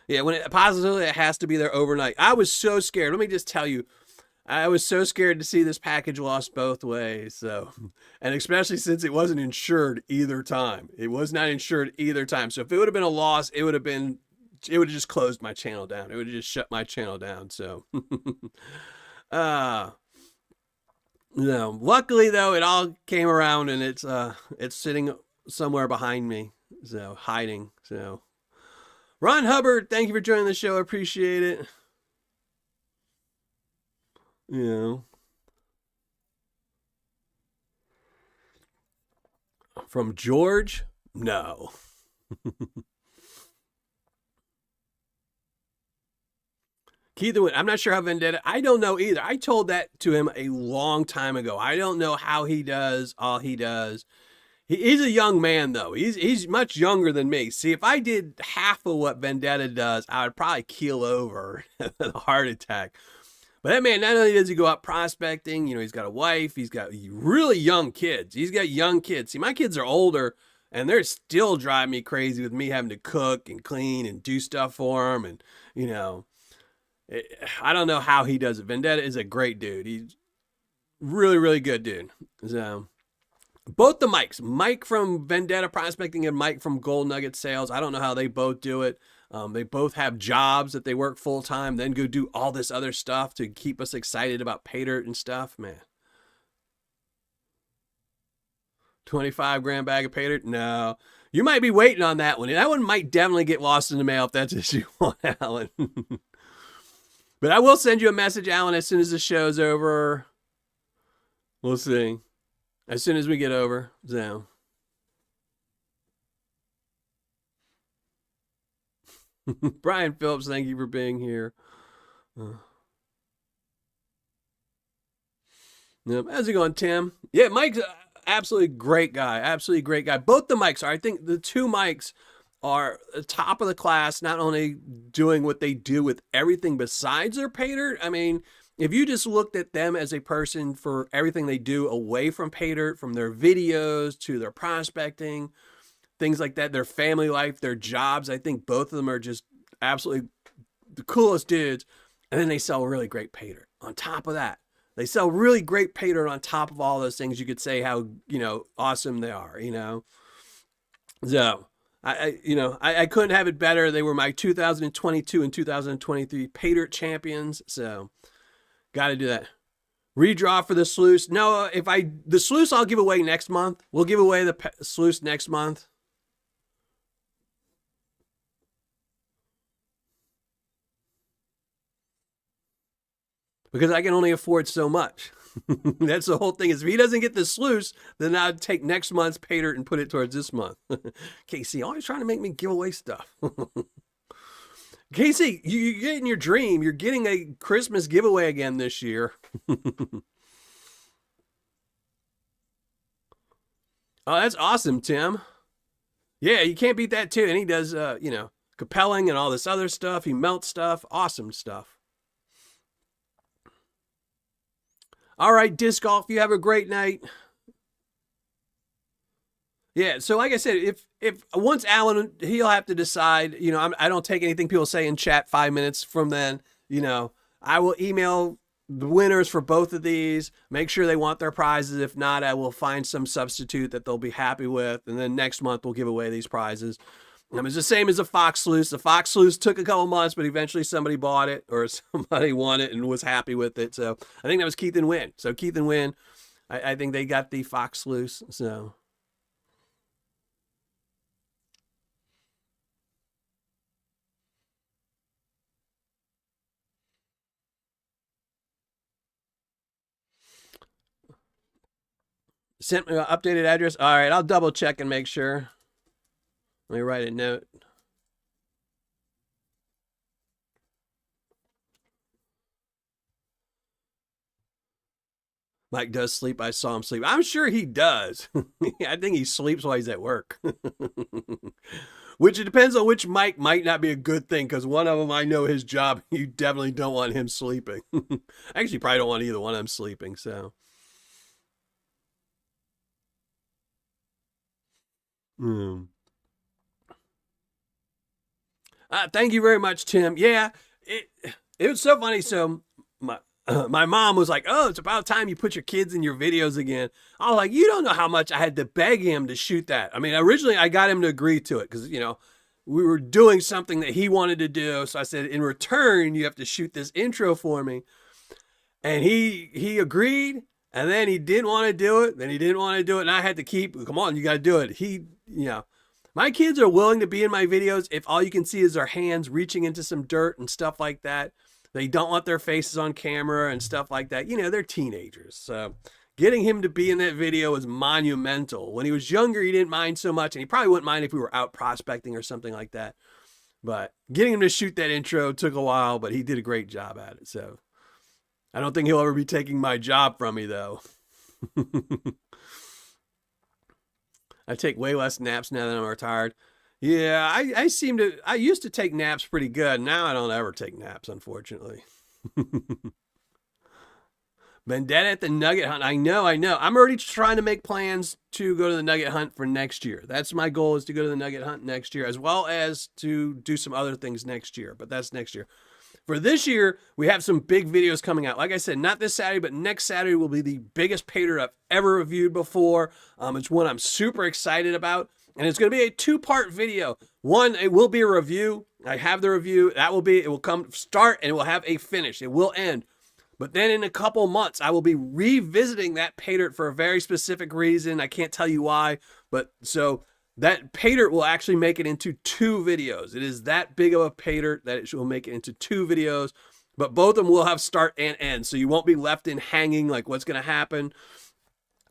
Yeah, when it positively it has to be there overnight. I was so scared. Let me just tell you, I was so scared to see this package lost both ways. So, and especially since it wasn't insured either time. It was not insured either time. So if it would have been a loss, it would have just closed my channel down. It would have just shut my channel down. So, no. Luckily though, it all came around and it's sitting somewhere behind me. So hiding. So. Ron Hubbard, thank you for joining the show. I appreciate it. Yeah. From George? No. Keith, I'm not sure how Vendetta. I don't know either. I told that to him a long time ago. I don't know how he does all he does. He's a young man, though. He's much younger than me. See, if I did half of what Vendetta does, I would probably keel over a heart attack. But that man, not only does he go out prospecting, you know, he's got a wife, he's got really young kids. He's got young kids. See, my kids are older, and they're still driving me crazy with me having to cook and clean and do stuff for them. And, you know, I don't know how he does it. Vendetta is a great dude. He's really, really good dude. So... both the Mike from Vendetta Prospecting and Mike from Gold Nugget Sales, I don't know how they both do it. They both have jobs that they work full time, then go do all this other stuff to keep us excited about Paydirt and stuff, man. 25 grand bag of Paydirt? No. You might be waiting on that one. That one might definitely get lost in the mail if that's what you want, Alan. But I will send you a message, Alan, as soon as the show's over. We'll see. As soon as we get over. So. Brian Phillips, thank you for being here. How's it going, Tim? Yeah, Mike's absolutely great guy. Absolutely great guy. Both the mics are. I think the two mics are top of the class, not only doing what they do with everything besides their Paydirt. I mean, if you just looked at them as a person for everything they do away from Paydirt, from their videos to their prospecting, things like that, their family life, their jobs, I think both of them are just absolutely the coolest dudes. And then they sell really great Paydirt. On top of that, they sell really great Paydirt on top of all those things. You could say how, awesome they are, So I couldn't have it better. They were my 2022 and 2023 Paydirt champions. So got to do that. Redraw for the sluice. No, the sluice I'll give away next month. We'll give away the sluice next month. Because I can only afford so much. That's the whole thing. Is if he doesn't get the sluice, then I'll take next month's Paydirt and put it towards this month. Casey, always trying to make me give away stuff. Casey, you get in your dream. You're getting a Christmas giveaway again this year. Oh, that's awesome, Tim. Yeah, you can't beat that too. And he does, compelling and all this other stuff. He melts stuff. Awesome stuff. All right, disc golf, you have a great night. Yeah, so like I said, if once Alan, he'll have to decide, I don't take anything people say in chat 5 minutes from then, I will email the winners for both of these, make sure they want their prizes. If not, I will find some substitute that they'll be happy with. And then next month we'll give away these prizes. It's the same as the Fox Sluice. The Fox Sluice took a couple months, but eventually somebody bought it or somebody won it and was happy with it. So I think that was Keith and Wynn. So Keith and Wynn, I think they got the Fox Sluice. So. Sent me an updated address. All right, I'll double check and make sure. Let me write a note. Mike does sleep. I saw him sleep. I'm sure he does. I think he sleeps while he's at work. Which it depends on which Mike might not be a good thing, because one of them, I know his job. You definitely don't want him sleeping. Actually, probably don't want either one of them sleeping, so. Thank you very much, Tim. Yeah, it was so funny. So my mom was like, "Oh, it's about time you put your kids in your videos again." I was like, "You don't know how much I had to beg him to shoot that." I mean, originally I got him to agree to it because we were doing something that he wanted to do. So I said, "In return, you have to shoot this intro for me," and he agreed. And then he didn't want to do it. Then he didn't want to do it, and I had to keep. Come on, you got to do it. My kids are willing to be in my videos if all you can see is their hands reaching into some dirt and stuff like that. They don't want their faces on camera and stuff like that. They're teenagers. So getting him to be in that video was monumental. When he was younger, he didn't mind so much, and he probably wouldn't mind if we were out prospecting or something like that. But getting him to shoot that intro took a while, but he did a great job at it. So I don't think he'll ever be taking my job from me, though. I take way less naps now that I'm retired. Yeah, I used to take naps pretty good. Now I don't ever take naps, unfortunately. Vendetta at the nugget hunt. I know. I'm already trying to make plans to go to the nugget hunt for next year. That's my goal, is to go to the nugget hunt next year, as well as to do some other things next year. But that's next year. For this year, we have some big videos coming out. Like I said, not this Saturday, but next Saturday will be the biggest Paydirt I've ever reviewed before. It's one I'm super excited about. And it's going to be a 2-part video. One, it will be a review. I have the review. It will come start and it will have a finish. It will end. But then in a couple months, I will be revisiting that Paydirt for a very specific reason. I can't tell you why. But so that Paydirt will actually make it into 2 videos. It is that big of a Paydirt that it will make it into 2 videos. But both of them will have start and end, so you won't be left in hanging like what's going to happen.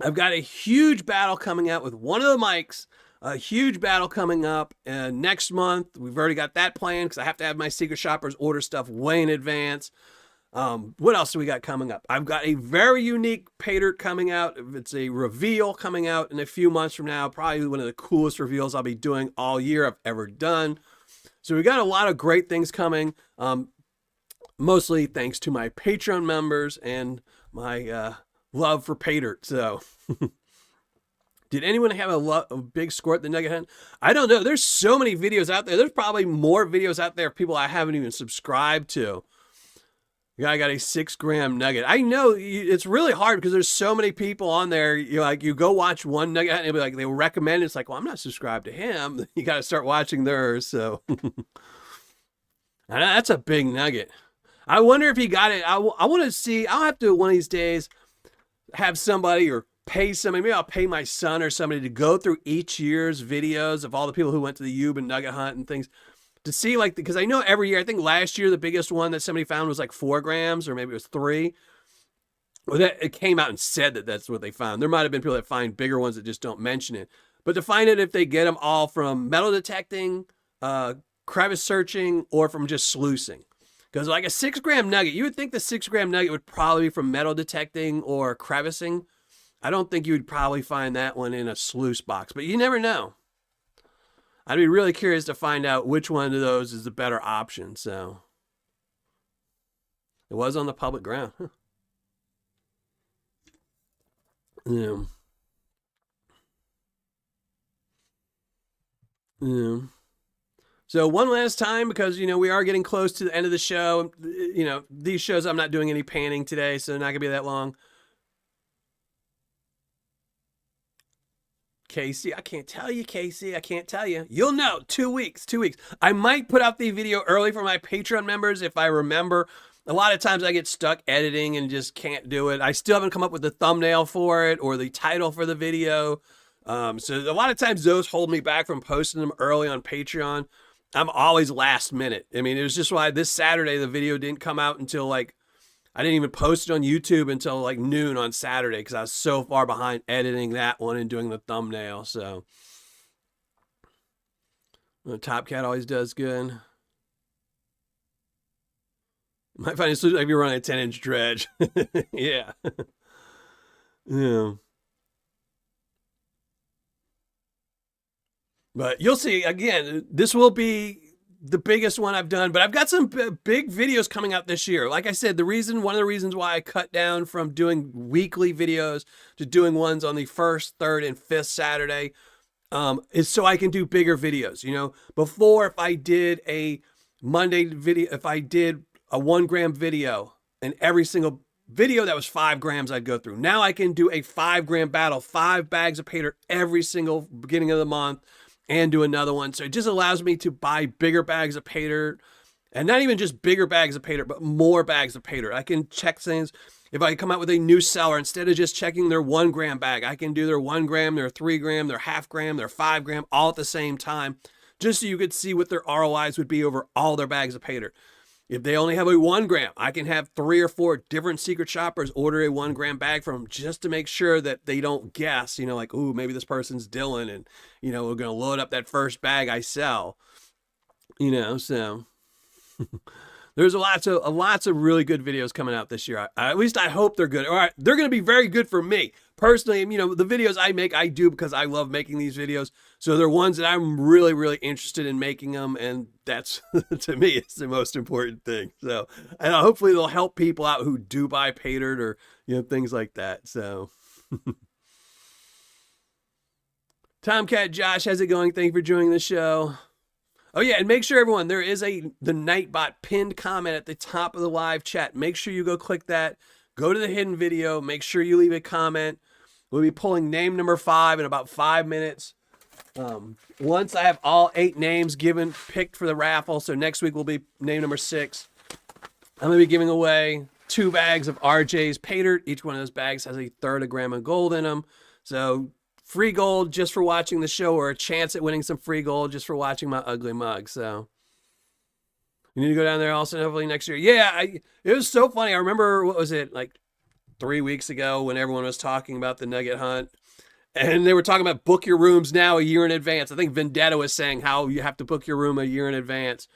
I've got a huge battle coming out with one of the mics, a huge battle coming up next month. We've already got that planned because I have to have my secret shoppers order stuff way in advance. What else do we got coming up? I've got a very unique Paydirt coming out. It's a reveal coming out in a few months from now. Probably one of the coolest reveals I'll be doing all year I've ever done. So we got a lot of great things coming. Mostly thanks to my Patreon members and my love for Paydirt. So, did anyone have a big score at the Nugget Hunt? I don't know. There's so many videos out there. There's probably more videos out there of people I haven't even subscribed to. I got a 6-gram nugget. I know it's really hard because there's so many people on there. You go watch one nugget hunt and it'll be like they will recommend it. It's like, well, I'm not subscribed to him. You got to start watching theirs. So that's a big nugget. I wonder if he got it. I want to see. I'll have to one of these days have somebody or pay somebody. Maybe I'll pay my son or somebody to go through each year's videos of all the people who went to the Ube and Nugget Hunt and things to see, like, because I know every year, I think last year the biggest one that somebody found was like 4 grams or maybe it was 3. Well, it came out and said that that's what they found. There might have been people that find bigger ones that just don't mention it. But to find it if they get them all from metal detecting, crevice searching, or from just sluicing. Because like a 6-gram nugget, you would think the 6-gram nugget would probably be from metal detecting or crevicing. I don't think you would probably find that one in a sluice box, but you never know. I'd be really curious to find out which one of those is the better option. So it was on the public ground. Yeah. Yeah. So one last time, because, we are getting close to the end of the show. These shows, I'm not doing any panning today, so they're not going to be that long. Casey, I can't tell you, Casey. I can't tell you. You'll know. 2 weeks. I might put out the video early for my Patreon members if I remember. A lot of times I get stuck editing and just can't do it. I still haven't come up with the thumbnail for it or the title for the video. So a lot of times those hold me back from posting them early on Patreon. I'm always last minute. I mean, it was just why this Saturday the video didn't come out until I didn't even post it on YouTube until noon on Saturday because I was so far behind editing that one and doing the thumbnail. So Top Cat always does good. Might find it like you're running a 10-inch dredge. Yeah. Yeah. But you'll see, again, this will be the biggest one I've done, but I've got some big videos coming out this year. Like I said, one of the reasons why I cut down from doing weekly videos to doing ones on the 1st, 3rd, and 5th Saturday is so I can do bigger videos. Before, if I did a Monday video, if I did a 1-gram video, and every single video that was 5 grams I'd go through. Now I can do a 5-gram battle, 5 bags of Paydirt every single beginning of the month, and do another one. So it just allows me to buy bigger bags of Paydirt, and not even just bigger bags of Paydirt, but more bags of Paydirt. I can check things. If I come out with a new seller, instead of just checking their 1-gram bag, I can do their 1 gram, their 3 gram, their half gram, their 5 gram, all at the same time, just so you could see what their ROIs would be over all their bags of Paydirt. If they only have a 1 gram, I can have 3 or 4 different secret shoppers order a 1-gram bag from them just to make sure that they don't guess, ooh, maybe this person's Dylan and, we're going to load up that first bag I sell, so there's lots of really good videos coming out this year. At least I hope they're good. All right, they're going to be very good for me. Personally, the videos I make, I do because I love making these videos. So they're ones that I'm really, really interested in making them. And that's, to me, it's the most important thing. So, and hopefully they'll help people out who do buy Paydirt or, things like that. So, Tomcat Josh, how's it going? Thank you for joining the show. Oh yeah, and make sure everyone, there is the Nightbot pinned comment at the top of the live chat. Make sure you go click that. Go to the hidden video. Make sure you leave a comment. We'll be pulling name number 5 in about 5 minutes. Once I have all 8 names picked for the raffle, so next week will be name number 6. I'm going to be giving away 2 bags of RJ's Paydirt. Each one of those bags has 1/3 gram of gold in them. So free gold just for watching the show, or a chance at winning some free gold just for watching my ugly mug. So You need to go down there also hopefully next year. Yeah, it was so funny. I remember, what was it, like 3 weeks ago when everyone was talking about the nugget hunt. And they were talking about book your rooms now a year in advance. I think Vendetta was saying how you have to book your room a year in advance.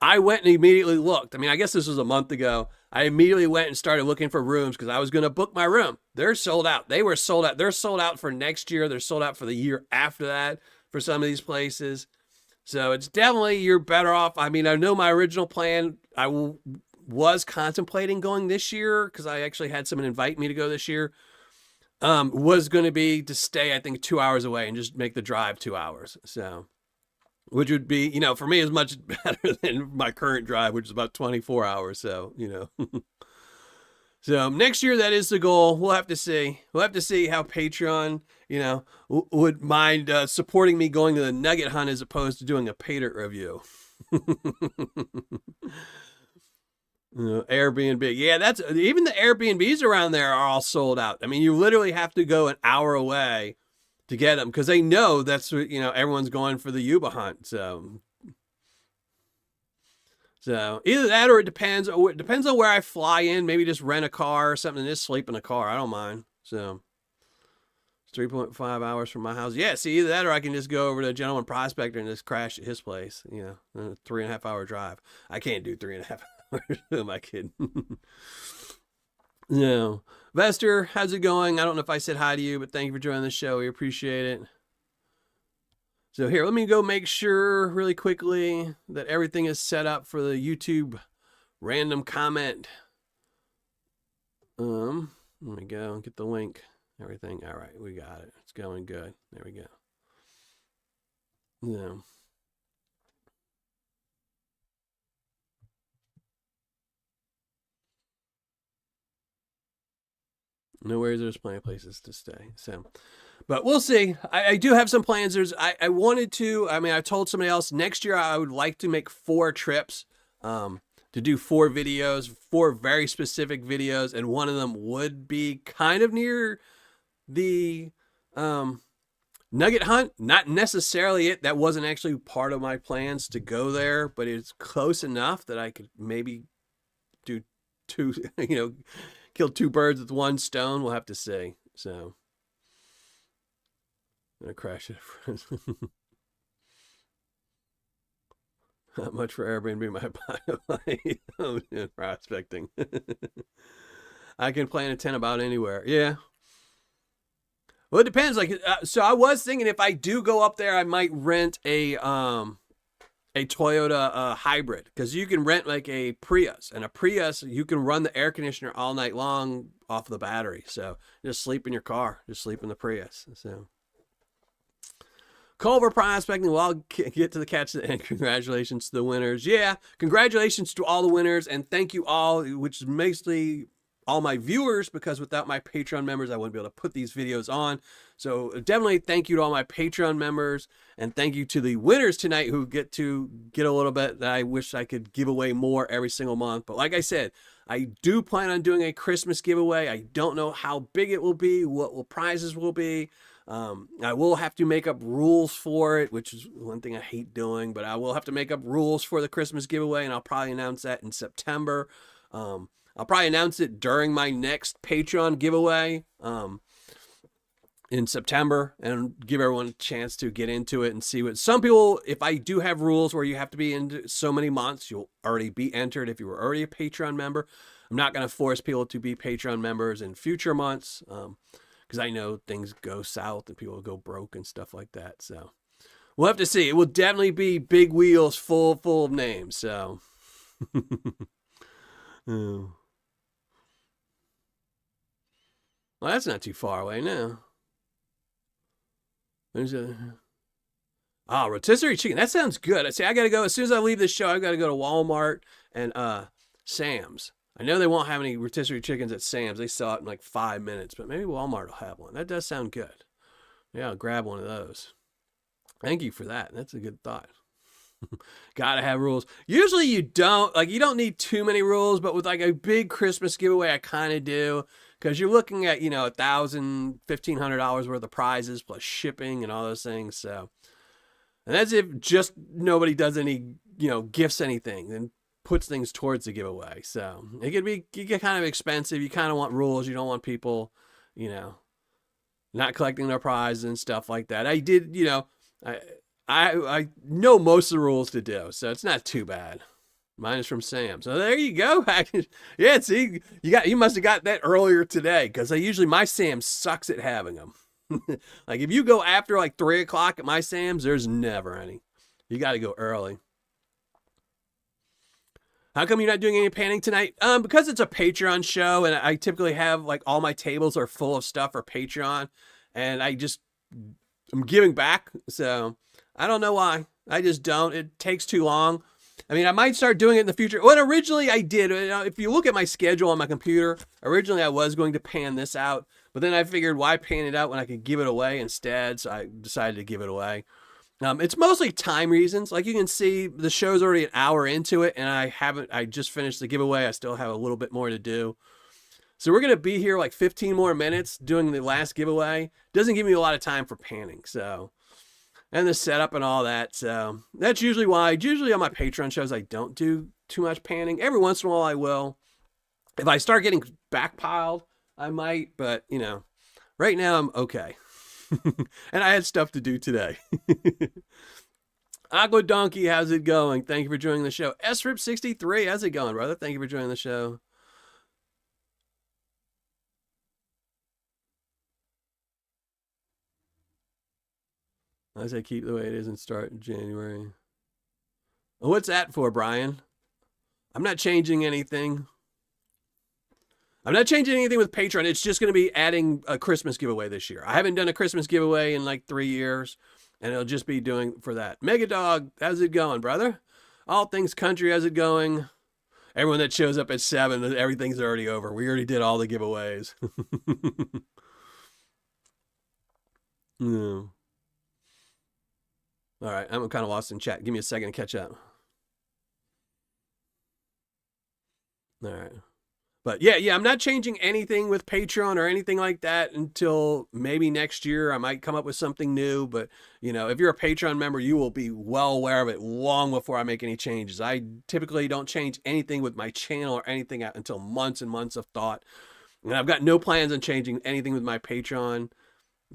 I went and immediately looked. I mean, I guess this was a month ago. I immediately went and started looking for rooms because I was going to book my room. They're sold out. They were sold out. They're sold out for next year. They're sold out for the year after that for some of these places. So it's definitely, you're better off. I mean, I know my original plan, was contemplating going this year because I actually had someone invite me to go this year. Was going to be to stay, I think, 2 hours away and just make the drive 2 hours. So, which would be, for me, is much better than my current drive, which is about 24 hours. So, so next year, that is the goal. We'll have to see. We'll have to see how Patreon, would mind supporting me going to the nugget hunt as opposed to doing a Paydirt review. Airbnb. Yeah, that's even the Airbnbs around there are all sold out. I mean, you literally have to go an hour away to get them because they know that's what, everyone's going for the Yuba hunt. So either that or it depends. Or it depends on where I fly in. Maybe just rent a car or something and just sleep in a car. I don't mind. So it's 3.5 hours from my house. Yeah, see, either that or I can just go over to Gentleman Prospector and just crash at his place. A 3.5 hour drive. I can't do 3.5 hours. Who am I kidding? No. Vester, how's it going? I don't know if I said hi to you, but thank you for joining the show. We appreciate it. So here, let me go make sure really quickly that everything is set up for the YouTube random comment. Let me go and get the link. Everything. All right, we got it. It's going good. There we go. Yeah. No worries, there's plenty of places to stay. So, but we'll see. I do have some plans. I wanted to, I told somebody else next year I would like to make 4 trips, to do 4 videos, 4 very specific videos. And one of them would be kind of near the, nugget hunt. Not necessarily it. That wasn't actually part of my plans to go there, but it's close enough that I could maybe do 2, kill 2 birds with 1 stone. We'll have to see. So I'm gonna crash it. Not much for Airbnb. My prospecting. I can plan a tent about anywhere. Yeah. Well, it depends. So I was thinking if I do go up there, I might rent a Toyota hybrid, because you can rent like a Prius, and a Prius you can run the air conditioner all night long off the battery. So just sleep in your car, just sleep in the Prius. So Culver Prospecting, well, I'll get to the catch at the end. Congratulations to the winners. Yeah, congratulations to all the winners, and thank you all, which is mostly all my viewers, because without my Patreon members, I wouldn't be able to put these videos on. So definitely thank you to all my Patreon members, and thank you to the winners tonight who get to get a little bit that I wish I could give away more every single month. But like I said, I do plan on doing a Christmas giveaway. I don't know how big it will be, what prizes will be. I will have to make up rules for it, which is one thing I hate doing, but I will have to make up rules for the Christmas giveaway, and I'll probably announce that in September. I'll probably announce it during my next Patreon giveaway in September, and give everyone a chance to get into it and see what some people, if I do have rules where you have to be in so many months, you'll already be entered if you were already a Patreon member. I'm not going to force people to be Patreon members in future months, because I know things go south and people go broke and stuff like that. So we'll have to see. It will definitely be big wheels full of names. So oh. Well, that's not too far away now. There's rotisserie chicken. That sounds good. I say I gotta go as soon as I leave this show. I gotta go to Walmart and Sam's. I know they won't have any rotisserie chickens at Sam's. They sell it in like 5 minutes, but maybe Walmart will have one. That does sound good. Yeah, I'll grab one of those. Thank you for that. That's a good thought. Gotta have rules. Usually you don't need too many rules, but with like a big Christmas giveaway, I kind of do. Because you're looking at, $1,000, $1,500 worth of prizes plus shipping and all those things. So, and that's if just nobody does any, gifts anything. Then puts things towards the giveaway. So it can get kind of expensive. You kind of want rules. You don't want people, you know, not collecting their prizes and stuff like that. I did, you know, I know most of the rules to do, so it's not too bad. Mine is from Sam. So there you go. Yeah, see, you must have got that earlier today, because usually my Sam sucks at having them. Like if you go after like 3 o'clock at my Sam's, there's never any. You got to go early. How come you're not doing any panning tonight? Because it's a Patreon show, and I typically have like all my tables are full of stuff for Patreon, and I'm giving back. So I don't know why. I just don't. It takes too long. I mean, I might start doing it in the future. Well, originally I did. You know, if you look at my schedule on my computer, originally I was going to pan this out, but then I figured why pan it out when I could give it away instead, so I decided to give it away. It's mostly time reasons. Like you can see, the show's already an hour into it, and I just finished the giveaway. I still have a little bit more to do. So we're going to be here like 15 more minutes doing the last giveaway. Doesn't give me a lot of time for panning, so, and the setup and all that. So that's usually why. Usually on my Patreon shows, I don't do too much panning. Every once in a while I will. If I start getting backpiled, I might, but you know, right now I'm okay. And I had stuff to do today. Aqua Donkey, how's it going? Thank you for joining the show. SRIP63, how's it going, brother? Thank you for joining the show. I say keep the way it is and start in January. What's that for, Brian? I'm not changing anything. I'm not changing anything with Patreon. It's just going to be adding a Christmas giveaway this year. I haven't done a Christmas giveaway in like 3 years, and it'll just be doing for that. Megadog, how's it going, brother? All Things Country, how's it going? Everyone that shows up at 7, everything's already over. We already did all the giveaways. Yeah. All right, I'm kind of lost in chat. Give me a second to catch up. All right. But yeah, I'm not changing anything with Patreon or anything like that until maybe next year. I might come up with something new, but you know, if you're a Patreon member, you will be well aware of it long before I make any changes. I typically don't change anything with my channel or anything until months and months of thought. And I've got no plans on changing anything with my Patreon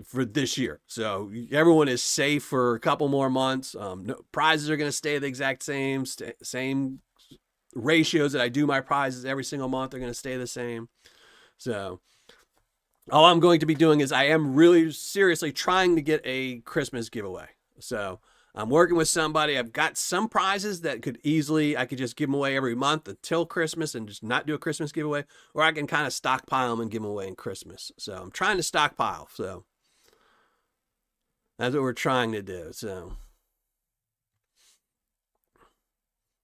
for this year. So everyone is safe for a couple more months. No, prizes are going to stay the exact same ratios that I do my prizes every single month are going to stay the same. So all I'm going to be doing is I am really seriously trying to get a Christmas giveaway. So I'm working with somebody. I've got some prizes that I could just give them away every month until Christmas and just not do a Christmas giveaway, or I can kind of stockpile them and give them away in Christmas. So I'm trying to stockpile. So that's what we're trying to do. So,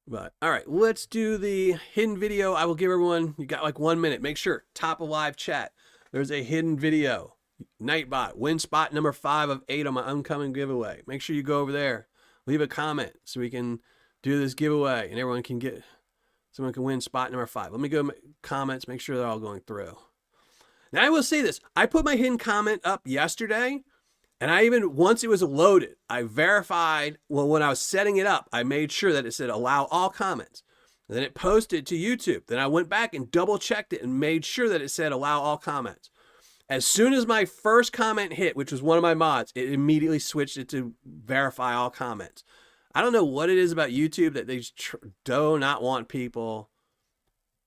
but all right, let's do the hidden video. I will give everyone, you got like 1 minute. Make sure, top of live chat, there's a hidden video. Nightbot, win spot number 5 of 8 on my upcoming giveaway. Make sure you go over there, leave a comment so we can do this giveaway and someone can win spot number 5. Let me go comments, make sure they're all going through. Now I will say this, I put my hidden comment up yesterday, and once it was loaded, I verified, when I was setting it up, I made sure that it said allow all comments. And then it posted to YouTube. Then I went back and double checked it and made sure that it said allow all comments. As soon as my first comment hit, which was one of my mods, it immediately switched it to verify all comments. I don't know what it is about YouTube that they do not want people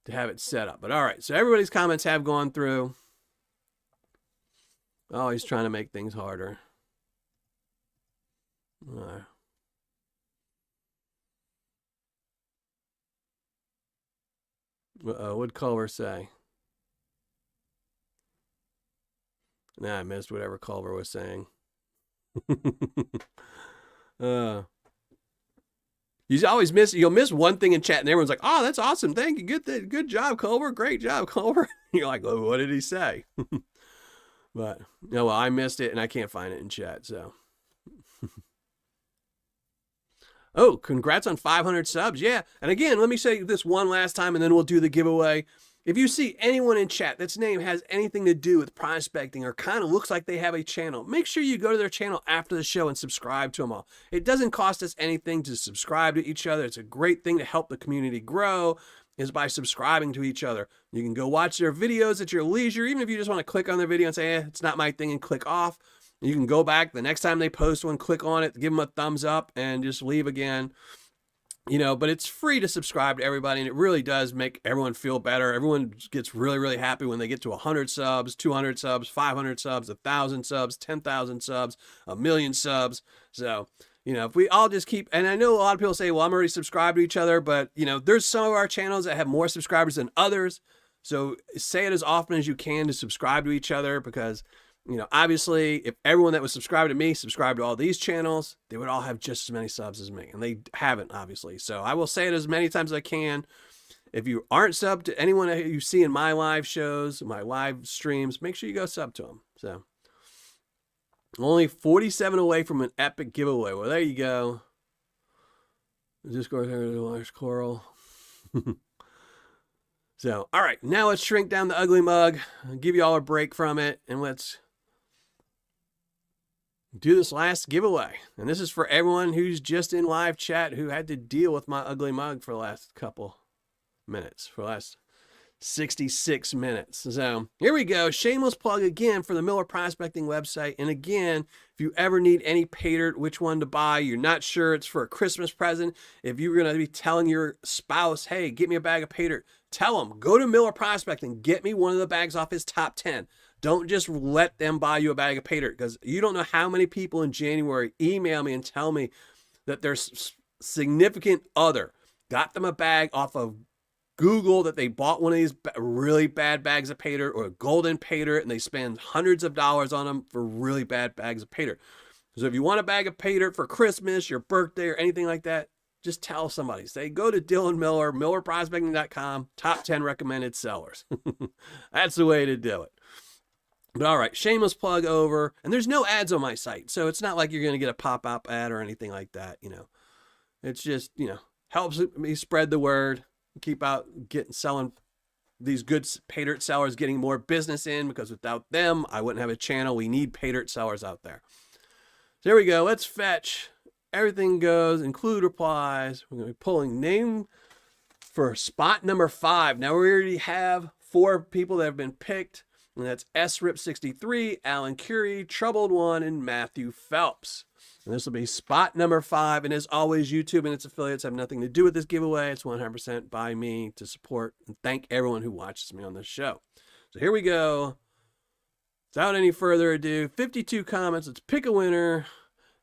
to have it set up. But all right, so everybody's comments have gone through. Oh, he's trying to make things harder. All right. What'd Culver say? Nah, I missed whatever Culver was saying. You always you'll miss one thing in chat and everyone's like, oh, that's awesome. Thank you. Good job, Culver. Great job, Culver. You're like, well, what did he say? But no, well, I missed it and I can't find it in chat. So, oh, congrats on 500 subs. Yeah. And again, let me say this one last time and then we'll do the giveaway. if you see anyone in chat that's name has anything to do with prospecting or kind of looks like they have a channel, make sure you go to their channel after the show and subscribe to them all. It doesn't cost us anything to subscribe to each other. It's a great thing to help the community grow, is by subscribing to each other. You can go watch their videos at your leisure, even if you just want to click on their video and say, it's not my thing, and click off. You can go back the next time they post one, click on it, give them a thumbs up, and just leave again. You know, but it's free to subscribe to everybody, and it really does make everyone feel better. Everyone gets really, really happy when they get to 100 subs, 200 subs, 500 subs, 1,000 subs, 10,000 subs, 1,000,000 subs. So, you know, if we all just keep, and I know a lot of people say, well, I'm already subscribed to each other, but, you know, there's some of our channels that have more subscribers than others. So say it as often as you can to subscribe to each other, because, you know, obviously, if everyone that was subscribed to me subscribed to all these channels, they would all have just as many subs as me, and they haven't, obviously. So I will say it as many times as I can. If you aren't subbed to anyone that you see in my live shows, my live streams, make sure you go sub to them. So only 47 away from an epic giveaway. Well, there you go. Discord, large coral. So, all right, now let's shrink down the ugly mug, give you all a break from it, and let's do this last giveaway. And this is for everyone who's just in live chat who had to deal with my ugly mug for the last couple minutes, for the last 66 minutes. So here we go. Shameless plug again for the Miller Prospecting website. And again, if you ever need any Paydirt, which one to buy, you're not sure it's for a Christmas present, if you're going to be telling your spouse, hey, get me a bag of Paydirt, tell them, go to Miller Prospecting, get me one of the bags off his top 10. Don't just let them buy you a bag of Paydirt, because you don't know how many people in January email me and tell me that their significant other got them a bag off of Google, that they bought one of these really bad bags of Paydirt or a golden Paydirt, and they spend hundreds of dollars on them for really bad bags of Paydirt. So if you want a bag of Paydirt for Christmas, your birthday, or anything like that, just tell somebody. Say, go to Dylan Miller, millerprospecting.com, top 10 recommended sellers. That's the way to do it. But all right, shameless plug over. And there's no ads on my site, so it's not like you're going to get a pop-up ad or anything like that, you know. It's just, you know, helps me spread the word, keep out selling these good Paydirt sellers, getting more business in, because without them, I wouldn't have a channel. We need Paydirt sellers out there. So here we go. Let's fetch. Everything goes, include replies. We're going to be pulling name for spot number 5. Now we already have 4 people that have been picked. And that's SRIP63, Alan Curie, Troubled One, and Matthew Phelps. And this will be spot number 5. And as always, YouTube and its affiliates have nothing to do with this giveaway. It's 100% by me to support and thank everyone who watches me on this show. So here we go. Without any further ado, 52 comments. Let's pick a winner.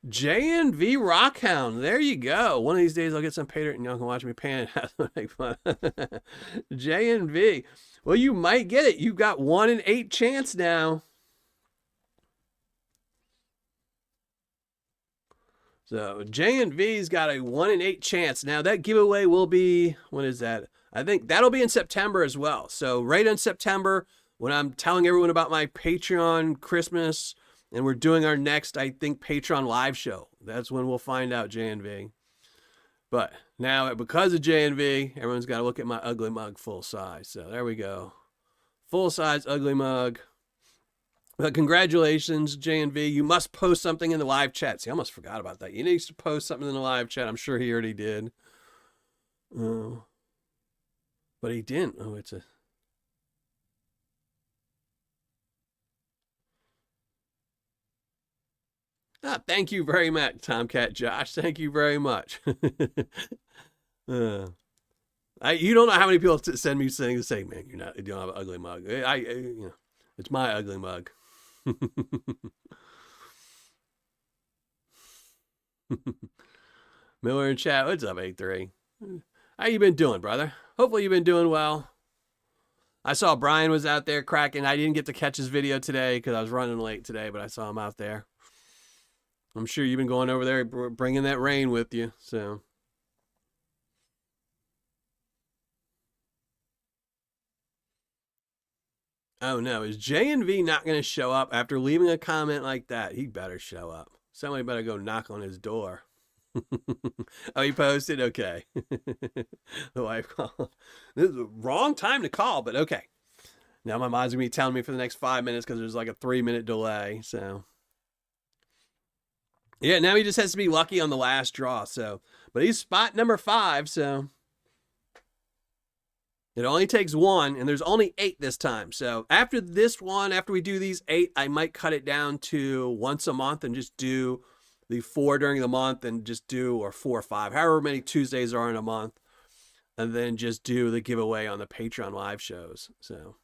JNV Rockhound. There you go. One of these days I'll get some Paydirt and y'all can watch me pan it. Make fun. JNV. Well, you might get it. You've got 1 in 8 chance now. So JNV's got a 1 in 8 chance. Now that giveaway will be, when is that? I think that'll be in September as well. So right in September, when I'm telling everyone about my Patreon Christmas, and we're doing our next, I think, Patreon live show. That's when we'll find out, JNV. But now, because of JNV, everyone's got to look at my ugly mug full size. So there we go. Full size ugly mug. But congratulations, JNV. You must post something in the live chat. See, I almost forgot about that. You need to post something in the live chat. I'm sure he already did. But he didn't. Oh, it's a... thank you very much, Tomcat Josh. Thank you very much. You don't know how many people send me things to say, man, you don't have an ugly mug. You know, it's my ugly mug. Miller in chat, what's up, A3? How you been doing, brother? Hopefully you've been doing well. I saw Brian was out there cracking. I didn't get to catch his video today because I was running late today, but I saw him out there. I'm sure you've been going over there bringing that rain with you, so. Oh no, is JNV not going to show up after leaving a comment like that? He better show up. Somebody better go knock on his door. Oh, he posted? Okay. The wife called. This is the wrong time to call, but okay. Now my mom's going to be telling me for the next 5 minutes because there's like a 3-minute delay. So, yeah, now he just has to be lucky on the last draw. So, but he's spot number 5. So, it only takes 1, and there's only 8 this time. So, after this one, after we do these 8, I might cut it down to once a month and just do the 4 during the month and just do, or 4 or 5, however many Tuesdays are in a month, and then just do the giveaway on the Patreon live shows. So,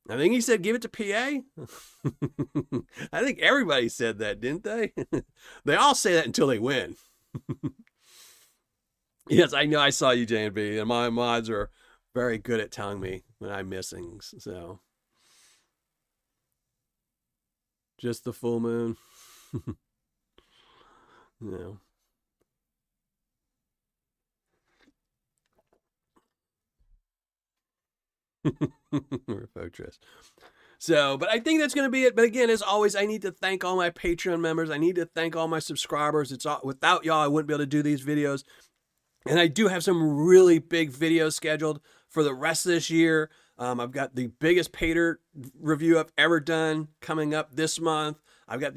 I think he said give it to PA. I think everybody said that, didn't they? They all say that until they win. Yes, I know. I saw you, JB, and my mods are very good at telling me when I'm missing. So, just the full moon. No. Fortress. So, but I think that's going to be it. But again, as always, I need to thank all my Patreon members. I need to thank all my subscribers. It's all, without y'all, I wouldn't be able to do these videos. And I do have some really big videos scheduled for the rest of this year. I've got the biggest Paydirt review I've ever done coming up this month. I've got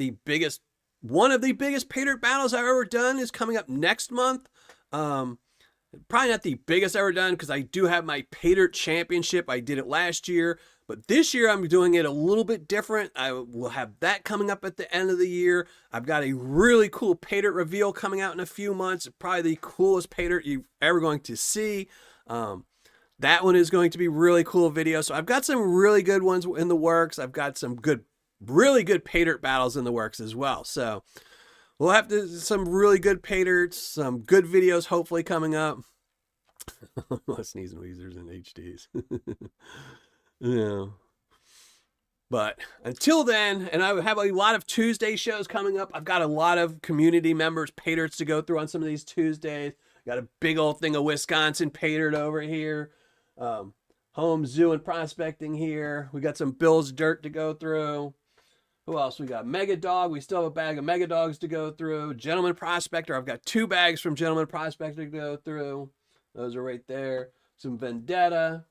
one of the biggest Paydirt battles I've ever done is coming up next month. Probably not the biggest ever done because I do have my Paydirt championship. I did it last year, but this year I'm doing it a little bit different. I will have that coming up at the end of the year. I've got a really cool Paydirt reveal coming out in a few months. Probably the coolest Paydirt you're ever going to see. That one is going to be really cool video. So I've got some really good ones in the works. I've got some really good Paydirt battles in the works as well. So we'll have some really good Paydirts, some good videos hopefully coming up. Sneezing Weezers and HDs. Yeah. But until then, and I have a lot of Tuesday shows coming up. I've got a lot of community members, Paydirts to go through on some of these Tuesdays. Got a big old thing of Wisconsin Paydirt over here. Home Zoo and Prospecting here. We got some Bill's Dirt to go through. Who else? We got Mega Dog. We still have a bag of Mega Dogs to go through. Gentleman Prospector. I've got 2 bags from Gentleman Prospector to go through. Those are right there. Some Vendetta.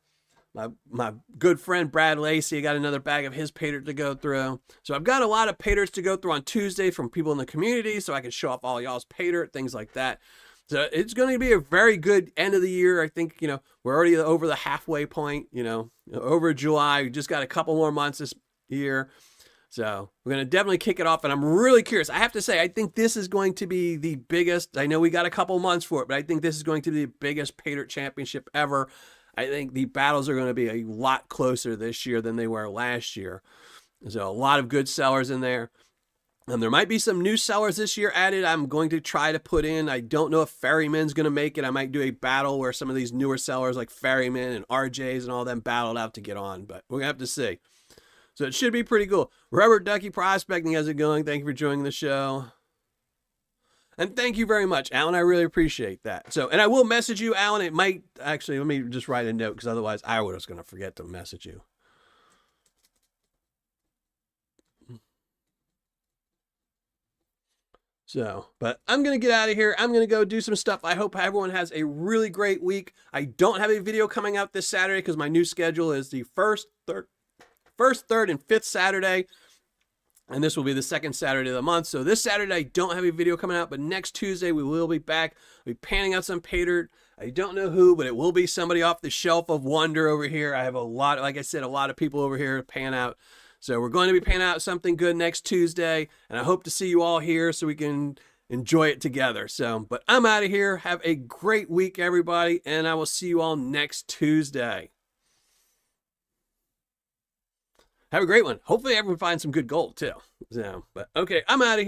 My good friend Brad Lacey, I got another bag of his Paydirt to go through. So I've got a lot of Paydirts to go through on Tuesday from people in the community so I can show off all y'all's Paydirt, things like that. So it's going to be a very good end of the year. I think, we're already over the halfway point, over July. We just got a couple more months this year. So we're going to definitely kick it off. And I'm really curious. I have to say, I think this is going to be the biggest. I know we got a couple months for it, but I think this is going to be the biggest Paydirt championship ever. I think the battles are going to be a lot closer this year than they were last year. So a lot of good sellers in there. There might be some new sellers this year added. I'm going to try to put in. I don't know if Ferryman's going to make it. I might do a battle where some of these newer sellers like Ferryman and RJs and all them battled out to get on. But we're going to have to see. So it should be pretty cool. Robert Ducky Prospecting, how's it going? Thank you for joining the show. And thank you very much, Alan. I really appreciate that. So, and I will message you, Alan. It might actually, let me just write a note because otherwise I was going to forget to message you. So, but I'm going to get out of here. I'm going to go do some stuff. I hope everyone has a really great week. I don't have a video coming out this Saturday because my new schedule is the first, third, and fifth Saturday. And this will be the second Saturday of the month. So this Saturday, I don't have a video coming out, but next Tuesday, we will be back. We'll be panning out some Paydirt. I don't know who, but it will be somebody off the shelf of wonder over here. I have a lot, like I said, a lot of people over here to pan out. So we're going to be panning out something good next Tuesday. And I hope to see you all here so we can enjoy it together. So, but I'm out of here. Have a great week, everybody. And I will see you all next Tuesday. Have a great one. Hopefully everyone finds some good gold too. So, but okay, I'm out of here.